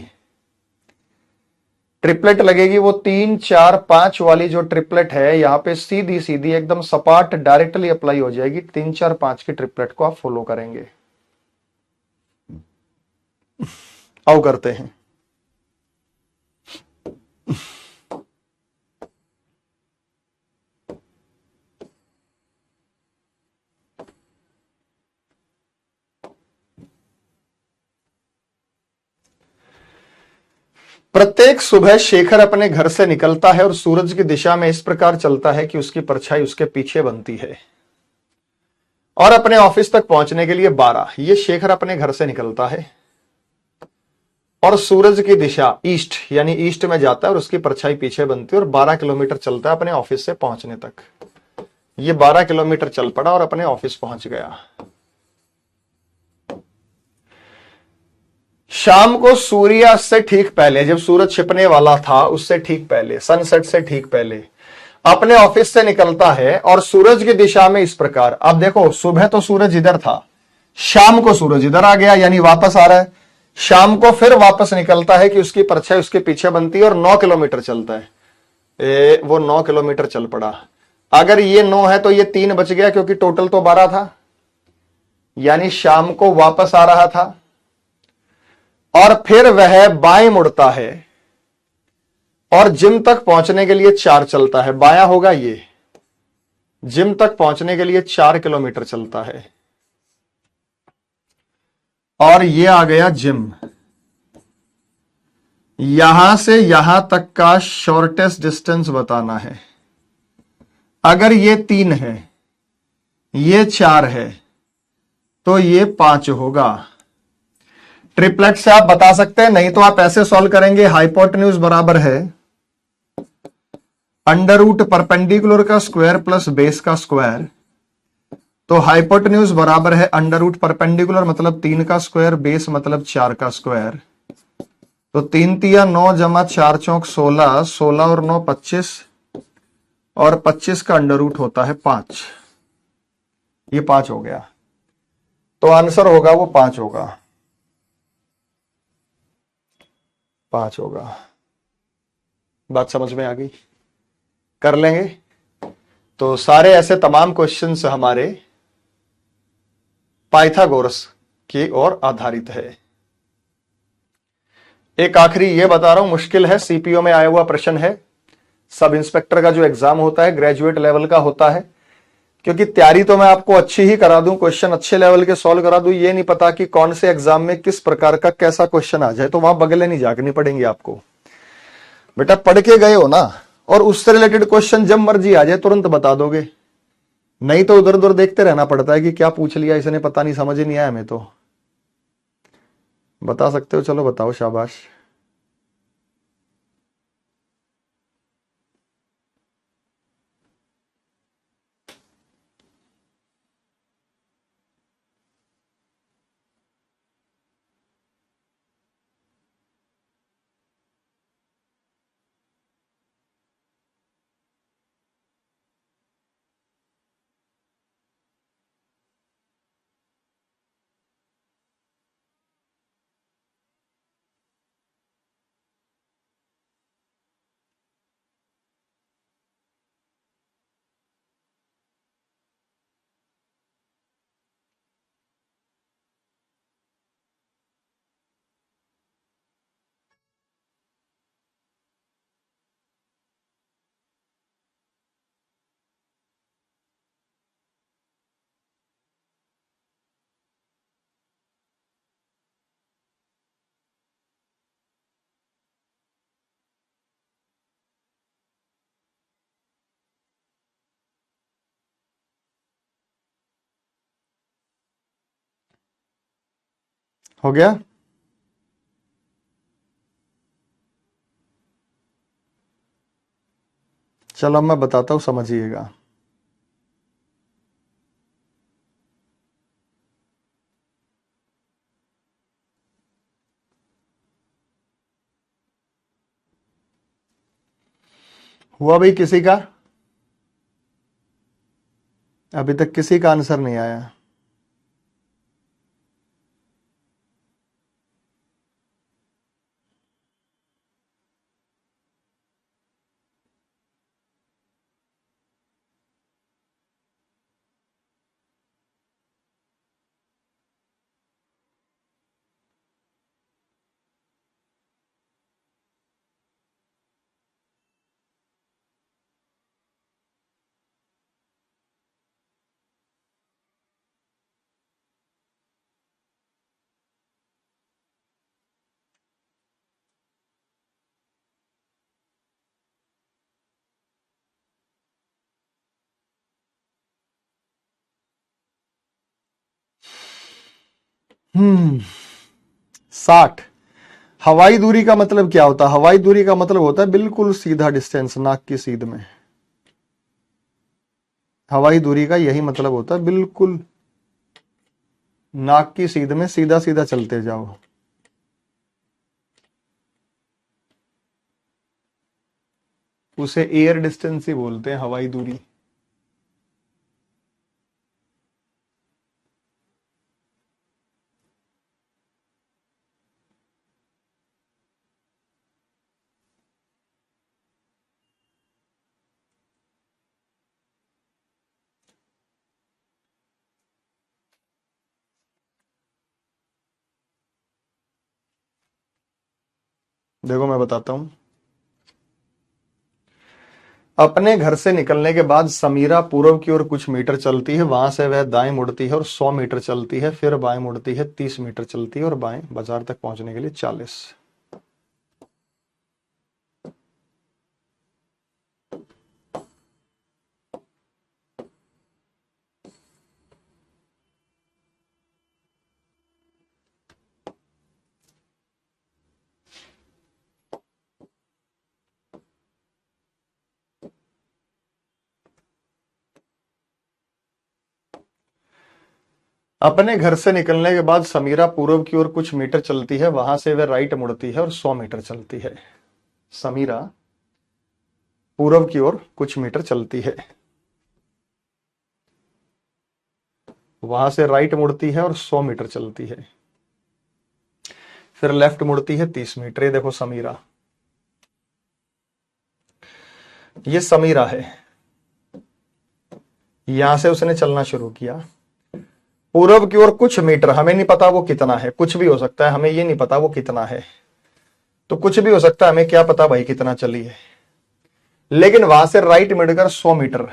ट्रिपलेट लगेगी वो 3, 4, 5 वाली जो ट्रिपलेट है यहां पे सीधी सीधी एकदम सपाट डायरेक्टली अप्लाई हो जाएगी। 3, 4, 5 की ट्रिपलेट को आप फॉलो करेंगे। आओ करते हैं। प्रत्येक सुबह शेखर अपने घर से निकलता है और सूरज की दिशा में इस प्रकार चलता है कि उसकी परछाई उसके पीछे बनती है, और अपने ऑफिस तक पहुंचने के लिए 12। ये शेखर अपने घर से निकलता है और सूरज की दिशा ईस्ट यानी ईस्ट में जाता है और उसकी परछाई पीछे बनती है, और 12 किलोमीटर चलता है अपने ऑफिस से पहुंचने तक। ये 12 किलोमीटर चल पड़ा और अपने ऑफिस पहुंच गया। शाम को सूर्यास्त से ठीक पहले, जब सूरज छिपने वाला था उससे ठीक पहले, सनसेट से ठीक पहले अपने ऑफिस से निकलता है और सूरज की दिशा में इस प्रकार। अब देखो, सुबह तो सूरज इधर था, शाम को सूरज इधर आ गया, यानी वापस आ रहा है। शाम को फिर वापस निकलता है कि उसकी परछाई उसके पीछे बनती है और 9 किलोमीटर चलता है। वो 9 किलोमीटर चल पड़ा। अगर ये 9 है तो ये 3 बच गया, क्योंकि टोटल तो 12 था, यानी शाम को वापस आ रहा था। और फिर वह बाएं मुड़ता है और जिम तक पहुंचने के लिए 4 चलता है। बायां होगा ये, जिम तक पहुंचने के लिए 4 किलोमीटर चलता है। और ये आ गया जिम। यहां से यहां तक का शॉर्टेस्ट डिस्टेंस बताना है। अगर ये 3 है, ये 4 है, तो ये 5 होगा। ट्रिपलेट से आप बता सकते हैं, नहीं तो आप ऐसे सॉल्व करेंगे। हाइपोटेन्यूज बराबर है अंडर रूट परपेंडिकुलर का स्क्वायर प्लस बेस का स्क्वायर। तो हाइपोटेन्यूज बराबर है अंडर रूट परपेंडिकुलर मतलब 3 का स्क्वायर, बेस मतलब 4 का स्क्वायर। तो 3 तिया 9 जमा 4 चौक 16, 16 और 9 25, और 25 का अंडर रूट होता है 5। ये 5 हो गया, तो आंसर होगा वो 5 होगा, 5 होगा। बात समझ में आ गई? कर लेंगे। तो सारे ऐसे तमाम क्वेश्चंस हमारे पाइथागोरस की ओर आधारित है। एक आखिरी ये बता रहा हूं, मुश्किल है, सीपीओ में आया हुआ प्रश्न है। सब इंस्पेक्टर का जो एग्जाम होता है ग्रेजुएट लेवल का होता है। क्योंकि तैयारी तो मैं आपको अच्छी ही करा दूं, क्वेश्चन अच्छे लेवल के सॉल्व करा दूं, ये नहीं पता कि कौन से एग्जाम में किस प्रकार का कैसा क्वेश्चन आ जाए, तो वहां बगले नहीं झांकनी पड़ेंगी आपको। बेटा पढ़ के गए हो ना, और उससे रिलेटेड क्वेश्चन जब मर्जी आ जाए तुरंत बता दोगे। नहीं तो उधर उधर देखते रहना पड़ता है कि क्या पूछ लिया इसने, पता नहीं, समझ ही नहीं आया हमें। तो बता सकते हो, चलो बताओ, शाबाश। हो गया? चलो मैं बताता हूं, समझिएगा। हुआ भाई किसी का? अभी तक किसी का आंसर नहीं आया। हम्म 60। हवाई दूरी का मतलब क्या होता है? हवाई दूरी का मतलब होता है बिल्कुल सीधा डिस्टेंस, नाक की सीध में। हवाई दूरी का यही मतलब होता है, बिल्कुल नाक की सीध में सीधा सीधा चलते जाओ। उसे एयर डिस्टेंस ही बोलते हैं, हवाई दूरी। देखो मैं बताता हूं। अपने घर से निकलने के बाद समीरा पूर्व की ओर कुछ मीटर चलती है, वहां से वह दाएं मुड़ती है और 100 मीटर चलती है, फिर बाएं मुड़ती है, 30 मीटर चलती है और बाएं बाजार तक पहुंचने के लिए 40। अपने घर से निकलने के बाद समीरा पूर्व की ओर कुछ मीटर चलती है, वहां से वह राइट मुड़ती है और 100 मीटर चलती है। समीरा पूर्व की ओर कुछ मीटर चलती है, वहां से राइट मुड़ती है और 100 मीटर चलती है, फिर लेफ्ट मुड़ती है 30 मीटर। ये देखो समीरा, ये समीरा है। यहां से उसने चलना शुरू किया पूर्व की ओर कुछ मीटर, हमें नहीं पता वो कितना है, कुछ भी हो सकता है, हमें ये नहीं पता वो कितना है, तो कुछ भी हो सकता है, हमें क्या पता भाई कितना चली है। लेकिन वहां से राइट मुड़कर 100 मीटर,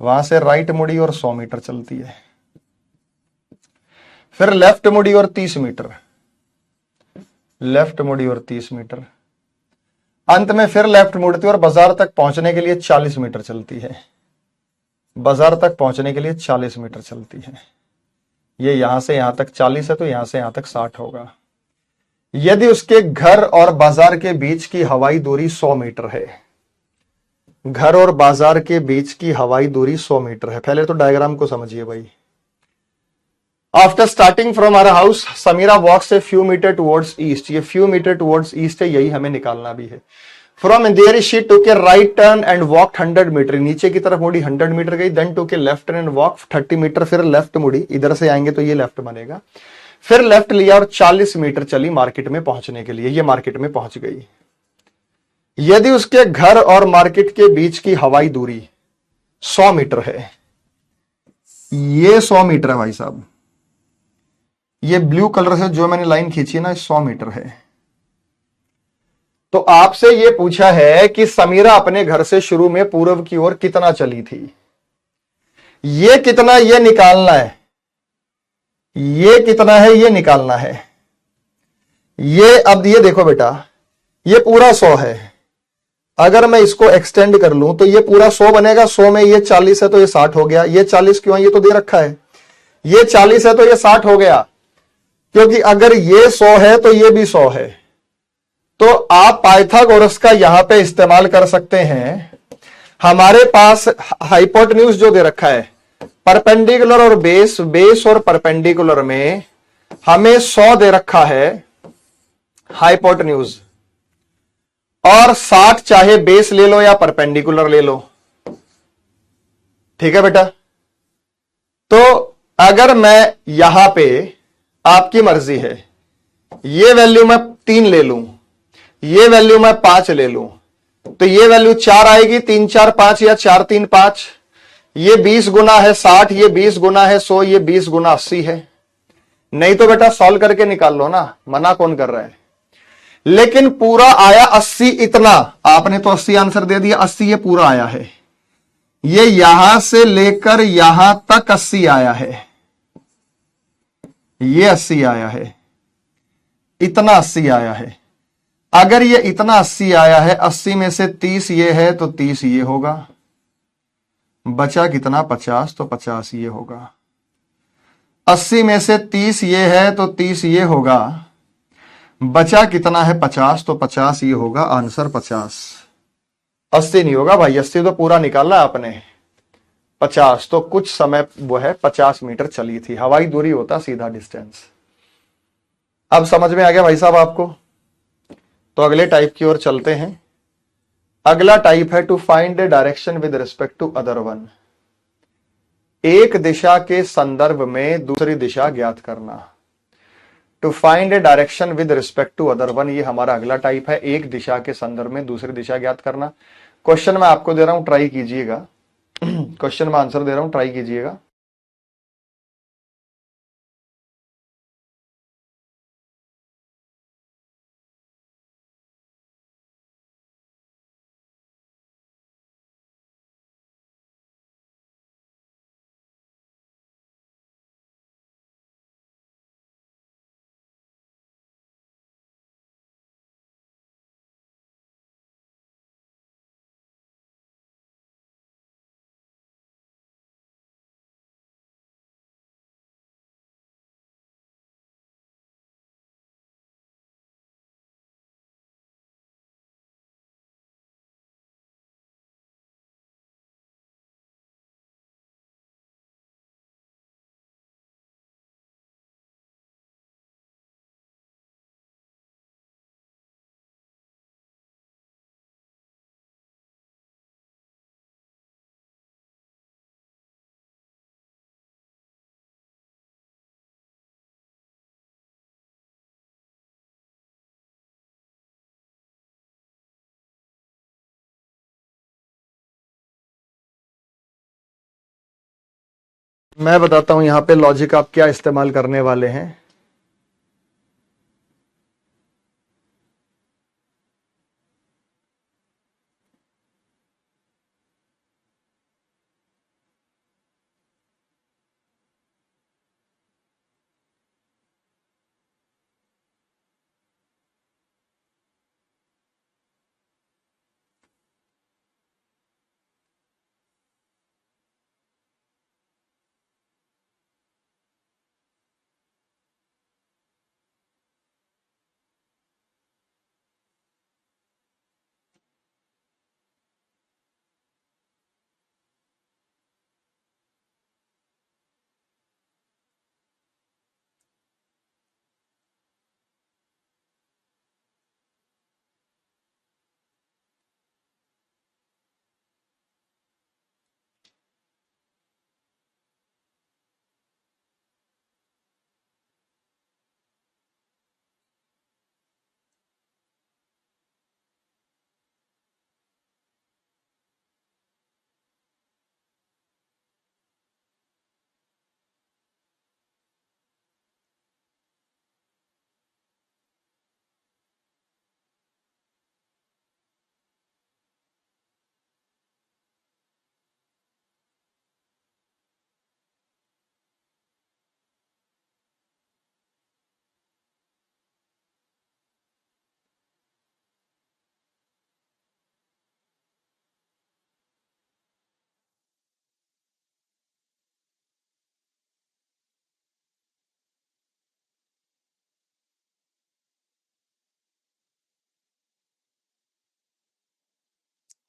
वहां से राइट मुड़ी और 100 मीटर चलती है, फिर लेफ्ट मुड़ी और 30 मीटर, लेफ्ट मुड़ी और 30 मीटर, अंत में फिर लेफ्ट मुड़ती और बाजार तक पहुंचने के लिए 40 मीटर चलती है। बाजार तक पहुंचने के लिए 40 मीटर चलती है। ये यहां से यहां तक 40 है, तो यहां से यहां तक 60 होगा। यदि उसके घर और बाजार के बीच की हवाई दूरी 100 मीटर है, घर और बाजार के बीच की हवाई दूरी 100 मीटर है। पहले तो डायग्राम को समझिए भाई। After starting from our house, Samira walks a few metre towards east. ये फ्यू मीटर टुवर्ड्स ईस्ट है, यही हमें निकालना भी है। From there she took a right turn and walk 100 metre, नीचे की तरफ मुड़ी 100 मीटर गई। Then took a left turn and walk 30 metre, फिर लेफ्ट मुड़ी, इधर से आएंगे तो ये लेफ्ट बनेगा, फिर लेफ्ट लिया और 40 मीटर चली मार्केट में पहुंचने के लिए। ये मार्केट में पहुंच गई। यदि उसके घर और मार्केट के बीच की हवाई दूरी 100 मीटर है, ये 100 मीटर है भाई साहब, ये ब्लू कलर से जो मैंने लाइन खींची है ना, 100 मीटर है। तो आपसे ये पूछा है कि समीरा अपने घर से शुरू में पूर्व की ओर कितना चली थी। ये कितना, ये निकालना है, ये कितना है ये निकालना है। ये अब ये देखो बेटा, ये पूरा 100 है। अगर मैं इसको एक्सटेंड कर लूं तो ये पूरा 100 बनेगा। 100 में ये 40 है तो ये 60 हो गया। ये 40 क्यों है, ये तो दे रखा है। ये 40 है तो ये 60 हो गया, क्योंकि अगर ये 100 है तो ये भी 100 है। तो आप पाइथागोरस का यहां पे इस्तेमाल कर सकते हैं। हमारे पास हाइपोटेन्यूज जो दे रखा है, परपेंडिकुलर और बेस, बेस और परपेंडिकुलर में हमें 100 दे रखा है हाइपोटेन्यूज, और 60 चाहे बेस ले लो या परपेंडिकुलर ले लो। ठीक है बेटा। तो अगर मैं यहां पे, आपकी मर्जी है, ये वैल्यू मैं 3 ले लूं, ये वैल्यू मैं 5 ले लूं, तो ये वैल्यू 4 आएगी। 3 4 5 या 4 3 5। ये 20 गुना है 60, ये 20 गुना है 100, ये 20 गुना 80 है। नहीं तो बेटा सॉल्व करके निकाल लो ना, मना कौन कर रहा है। लेकिन पूरा आया 80, इतना आपने तो 80 आंसर दे दिया। 80 ये पूरा आया है, ये यहां से लेकर यहां तक 80 आया है, ये 80 आया है, इतना 80 आया है। अगर ये इतना 80 आया है, 80 में से 30 ये है तो 30 ये होगा, बचा कितना 50, तो 50 ये होगा। 80 में से 30 ये है तो 30 ये होगा, बचा कितना है 50, तो 50 ये होगा। आंसर 50। 80 नहीं होगा भाई, 80 तो पूरा निकाला आपने। 50 तो कुछ समय वो है 50 मीटर चली थी। हवाई दूरी होता सीधा डिस्टेंस। अब समझ में आ गया भाई साहब आपको। तो अगले टाइप की ओर चलते हैं। अगला टाइप है to find a direction with respect to other one. एक दिशा के संदर्भ में दूसरी दिशा ज्ञात करना। To find a direction with respect to other one, ये हमारा अगला टाइप है। एक दिशा के संदर्भ में दूसरी दिशा ज्ञात करना। क्वेश्चन मैं आपको दे रहा हूं, ट्राई कीजिएगा। क्वेश्चन में आंसर दे रहा हूं, ट्राई कीजिएगा। मैं बताता हूं यहां पे लॉजिक आप क्या इस्तेमाल करने वाले हैं।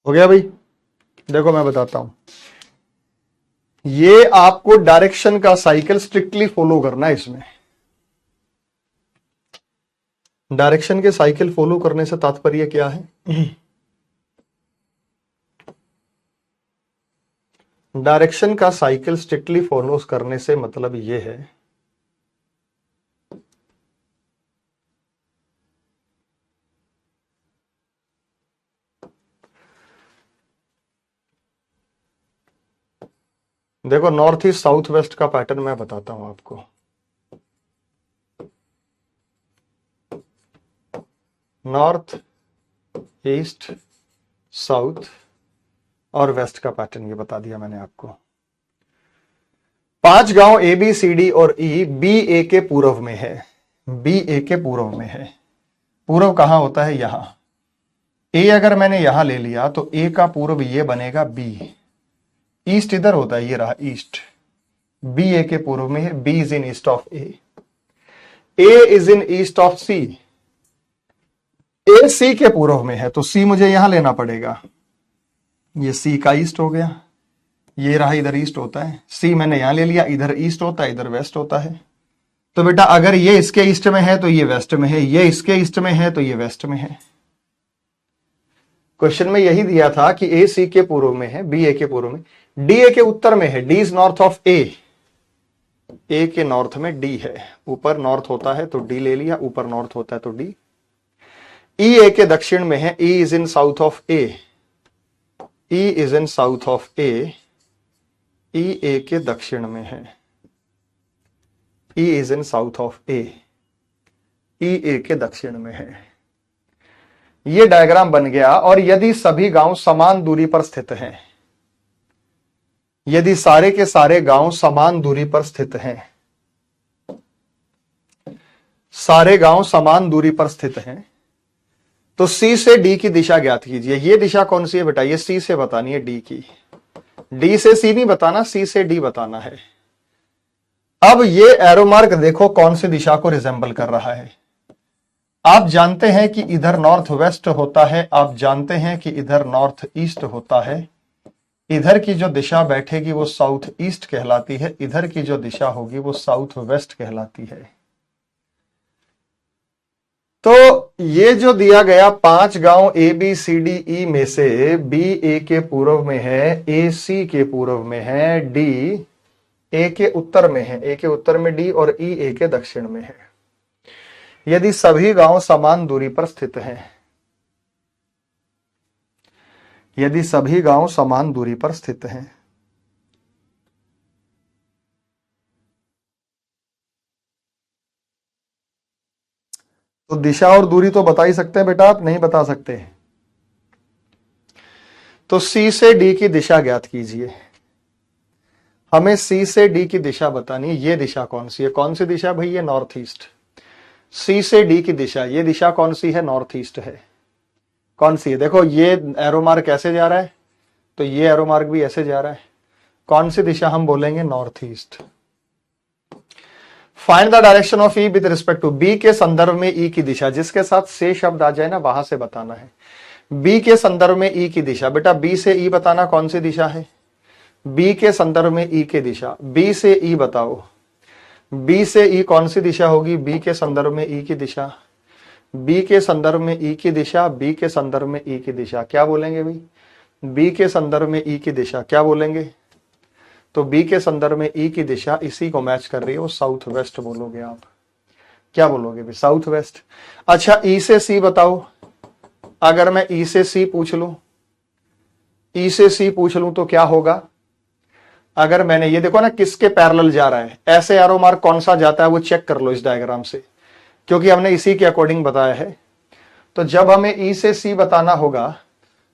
हो गया भाई? देखो मैं बताता हूं, ये आपको डायरेक्शन का साइकिल स्ट्रिक्टली फॉलो करना है। इसमें डायरेक्शन के साइकिल फॉलो करने से तात्पर्य क्या है? डायरेक्शन का साइकिल स्ट्रिक्टली फॉलो करने से मतलब यह है देखो, नॉर्थ ईस्ट साउथ वेस्ट का पैटर्न मैं बताता हूं आपको। नॉर्थ ईस्ट साउथ और वेस्ट का पैटर्न ये बता दिया मैंने आपको। 5 गांव ए बी सी डी और ई बी ए के पूर्व में है। बी ए के पूर्व में है। पूर्व कहां होता है? यहां। ए अगर मैंने यहां ले लिया तो ए का पूर्व ये बनेगा बी। ईस्ट इधर होता है, ये रहा ईस्ट। बी ए के पूर्व में है। B is in east of A is in east of C. A C के पूर्व में है तो सी मुझे यहां लेना पड़ेगा। ये सी का ईस्ट हो गया, ये रहा इधर ईस्ट होता है। सी मैंने यहां ले लिया, इधर ईस्ट होता है, इधर वेस्ट होता है। तो बेटा अगर ये इसके ईस्ट में है तो ये वेस्ट में है, ये इसके ईस्ट में है तो ये वेस्ट में है। क्वेश्चन में यही दिया था कि ए सी के पूर्व में है, बी ए के पूर्व में, डी ए के उत्तर में है। D is north of A के नॉर्थ में डी है। ऊपर नॉर्थ होता है तो डी ले लिया, ऊपर नॉर्थ होता है तो डी। ई ए के दक्षिण में है। E is in south of A is in south of A के दक्षिण में है। E is in south of A के दक्षिण में है। ये डायग्राम बन गया। और यदि सभी गांव समान दूरी पर स्थित हैं, यदि सारे के सारे गांव समान दूरी पर स्थित हैं, सारे गांव समान दूरी पर स्थित हैं, तो सी से डी की दिशा ज्ञात कीजिए। ये दिशा कौन सी है बेटा? ये सी से बतानी है डी की। डी से सी नहीं बताना, सी से डी बताना है। अब ये एरो मार्क देखो कौन सी दिशा को रिजेंबल कर रहा है। आप जानते हैं कि इधर नॉर्थ वेस्ट होता है, आप जानते हैं कि इधर नॉर्थ ईस्ट होता है। इधर की जो दिशा बैठेगी वो साउथ ईस्ट कहलाती है, इधर की जो दिशा होगी वो साउथ वेस्ट कहलाती है। तो ये जो दिया गया 5 गांव A B C D E में से बी ए के पूर्व में है, ए सी के पूर्व में है, डी ए के उत्तर में है, ए के उत्तर में डी और ई ए के दक्षिण में है। यदि सभी गांव समान दूरी पर स्थित हैं, यदि सभी गांव समान दूरी पर स्थित हैं, तो दिशा और दूरी तो बता ही सकते हैं बेटा, आप नहीं बता सकते? तो सी से डी की दिशा ज्ञात कीजिए। हमें सी से डी की दिशा बतानी, ये दिशा कौन सी है? कौन सी दिशा भाई? ये नॉर्थ ईस्ट। सी से डी की दिशा, ये दिशा कौन सी है? नॉर्थ ईस्ट है। कौन सी है? देखो ये एरो मार्क ऐसे जा रहा है, तो ये एरो मार्क भी ऐसे जा रहा है। कौन सी दिशा हम बोलेंगे? North east. Find the direction of e with respect to, b के संदर्भ में ई की दिशा, जिसके साथ से शब्द आ जाए ना वहां से बताना है। बी के संदर्भ में ई की दिशा, बेटा बी से ई बताना कौन सी दिशा है? बी के संदर्भ में ई की दिशा, बी से ई बताओ, बी से ई कौन सी दिशा होगी? बी के संदर्भ में ई की दिशा, बी के संदर्भ में ई की दिशा, बी के संदर्भ में ई की दिशा क्या बोलेंगे भाई? बी के संदर्भ में ई की दिशा क्या बोलेंगे? तो बी के संदर्भ में ई की दिशा इसी को मैच कर रही है, वो साउथ वेस्ट बोलोगे आप। क्या बोलोगे भाई? South west. अच्छा ई से सी बताओ, अगर मैं ई से सी पूछ लूं, ई से सी पूछ लूं तो क्या होगा? अगर मैंने ये देखो ना किसके पैरेलल जा रहा है, ऐसे एरो मार्क कौन सा जाता है वो चेक कर लो इस डायग्राम से, क्योंकि हमने इसी के अकॉर्डिंग बताया है। तो जब हमें ई से सी बताना होगा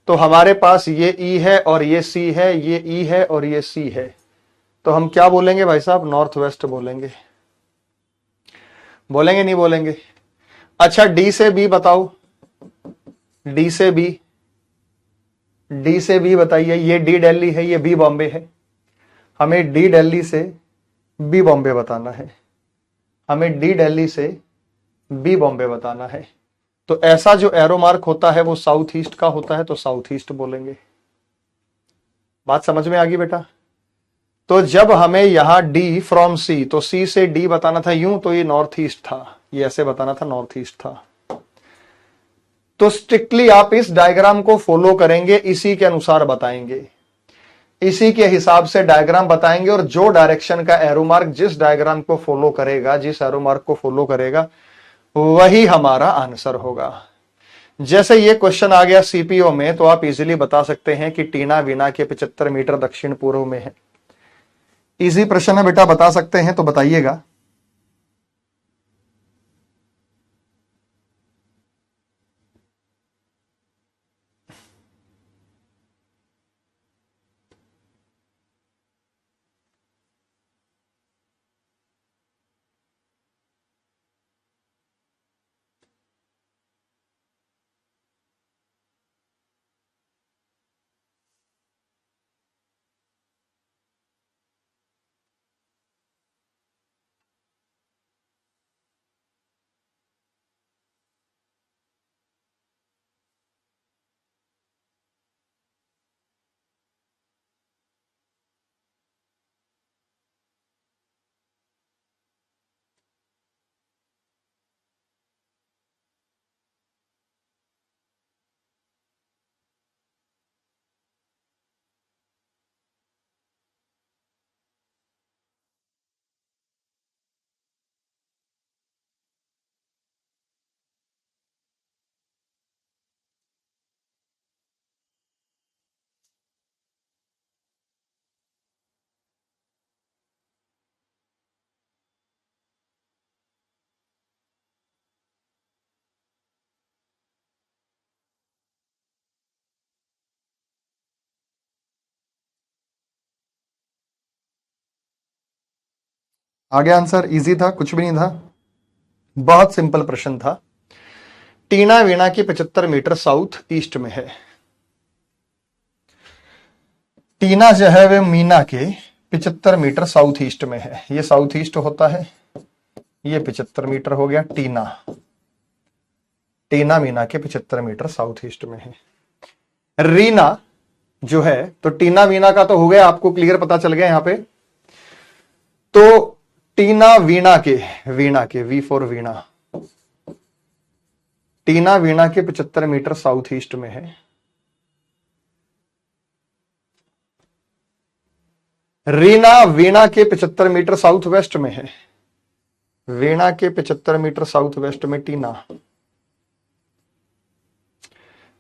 तो हमारे पास ये ई है और ये सी है, ये ई है और ये सी है, तो हम क्या बोलेंगे भाई साहब? नॉर्थ वेस्ट बोलेंगे। बोलेंगे नहीं बोलेंगे? अच्छा डी से बी बताओ, डी से बी, डी से बी बताइए। ये डी दिल्ली है, ये बी बॉम्बे है। हमें डी दिल्ली से बी बॉम्बे बताना है, हमें डी दिल्ली से बी बॉम्बे बताना है। तो ऐसा जो एरो मार्क होता है वो साउथ ईस्ट का होता है, तो साउथ ईस्ट बोलेंगे। बात समझ में आ गई बेटा? तो जब हमें यहां डी फ्रॉम सी, तो सी से डी बताना था यूं, तो ये नॉर्थ ईस्ट था, ये ऐसे बताना था, नॉर्थ ईस्ट था। तो स्ट्रिक्टली आप इस डायग्राम को फॉलो करेंगे, इसी के अनुसार बताएंगे, इसी के हिसाब से डायग्राम बताएंगे, और जो डायरेक्शन का एरो मार्क जिस डायग्राम को फॉलो करेगा, जिस एरो मार्क को फॉलो करेगा, वही हमारा आंसर होगा। जैसे ये क्वेश्चन आ गया सीपीओ में, तो आप इजीली बता सकते हैं कि टीना वीना के 75 मीटर दक्षिण पूर्व में है। इजी प्रश्न है बेटा, बता सकते हैं तो बताइएगा। आ गया आंसर? इजी था, कुछ भी नहीं था, बहुत सिंपल प्रश्न था। टीना वीणा की 75 मीटर साउथ ईस्ट में है। टीना जो है वे मीना के 75 मीटर साउथ ईस्ट में है, ये साउथ ईस्ट होता है, ये 75 मीटर हो गया टीना। टीना मीना के 75 मीटर साउथ ईस्ट में है। रीना जो है, तो टीना वीना का तो हो गया, आपको क्लियर पता चल गया यहां पे। तो टीना वीणा के वी फॉर वीणा, टीना वीणा के 75 मीटर साउथ ईस्ट में है। रीना वीणा के 75 मीटर साउथ वेस्ट में है। वीणा के 75 मीटर साउथ वेस्ट में टीना।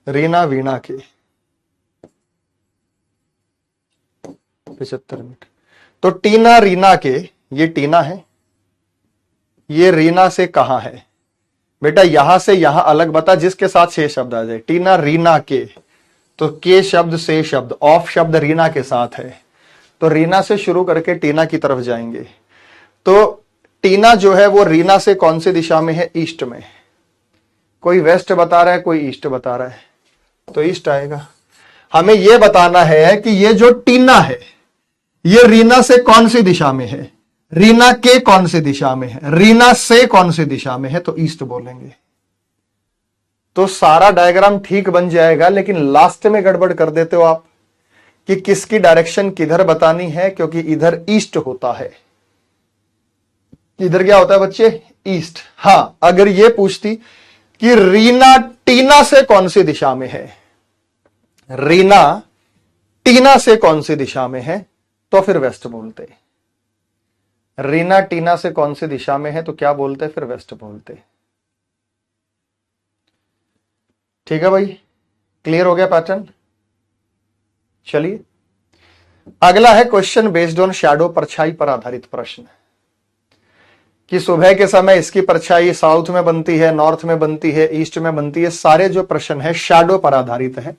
रीना वीणा के 75 मीटर, तो टीना रीना के, ये टीना है, ये रीना से कहां है? बेटा यहां से यहां अलग बता, जिसके साथ से शब्द आ जाए। टीना रीना के, तो के शब्द से शब्द, ऑफ शब्द रीना के साथ है, तो रीना से शुरू करके टीना की तरफ जाएंगे। तो टीना जो है वो रीना से कौन सी दिशा में है? ईस्ट में। कोई वेस्ट बता रहा है, कोई ईस्ट बता रहा है, तो ईस्ट आएगा। हमें यह बताना है कि ये जो टीना है ये रीना से कौन सी दिशा में है, रीना के कौन सी दिशा में है, रीना से कौन सी दिशा में है, तो ईस्ट बोलेंगे। तो सारा डायग्राम ठीक बन जाएगा, लेकिन लास्ट में गड़बड़ कर देते हो आप कि किसकी डायरेक्शन किधर बतानी है, क्योंकि इधर ईस्ट होता है। इधर क्या होता है बच्चे? ईस्ट। हां, अगर यह पूछती कि रीना टीना से कौन सी दिशा में है, रीना टीना से कौन सी दिशा में है, तो फिर वेस्ट बोलते। रीना टीना से कौन सी दिशा में है तो क्या बोलते? फिर वेस्ट बोलते। ठीक है भाई, क्लियर हो गया पैटर्न? चलिए अगला है क्वेश्चन बेस्ड ऑन शैडो, परछाई पर आधारित प्रश्न। कि सुबह के समय इसकी परछाई साउथ में बनती है, नॉर्थ में बनती है, ईस्ट में बनती है। सारे जो प्रश्न है शैडो पर आधारित है।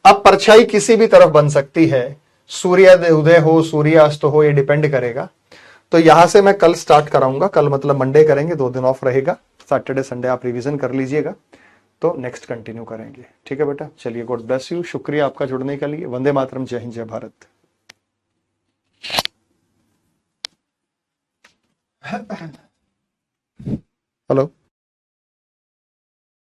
अब परछाई किसी भी तरफ बन सकती है, सूर्य उदय हो, सूर्य अस्त हो, ये डिपेंड करेगा। तो यहां से मैं कल स्टार्ट कराऊंगा, कल मतलब मंडे करेंगे, 2 दिन ऑफ रहेगा, सैटरडे संडे आप रिवीजन कर लीजिएगा, तो नेक्स्ट कंटिन्यू करेंगे। ठीक है बेटा, चलिए, गॉड ब्लेस यू, शुक्रिया आपका जुड़ने के लिए। वंदे मातरम, जय हिंद, जय भारत। हेलो।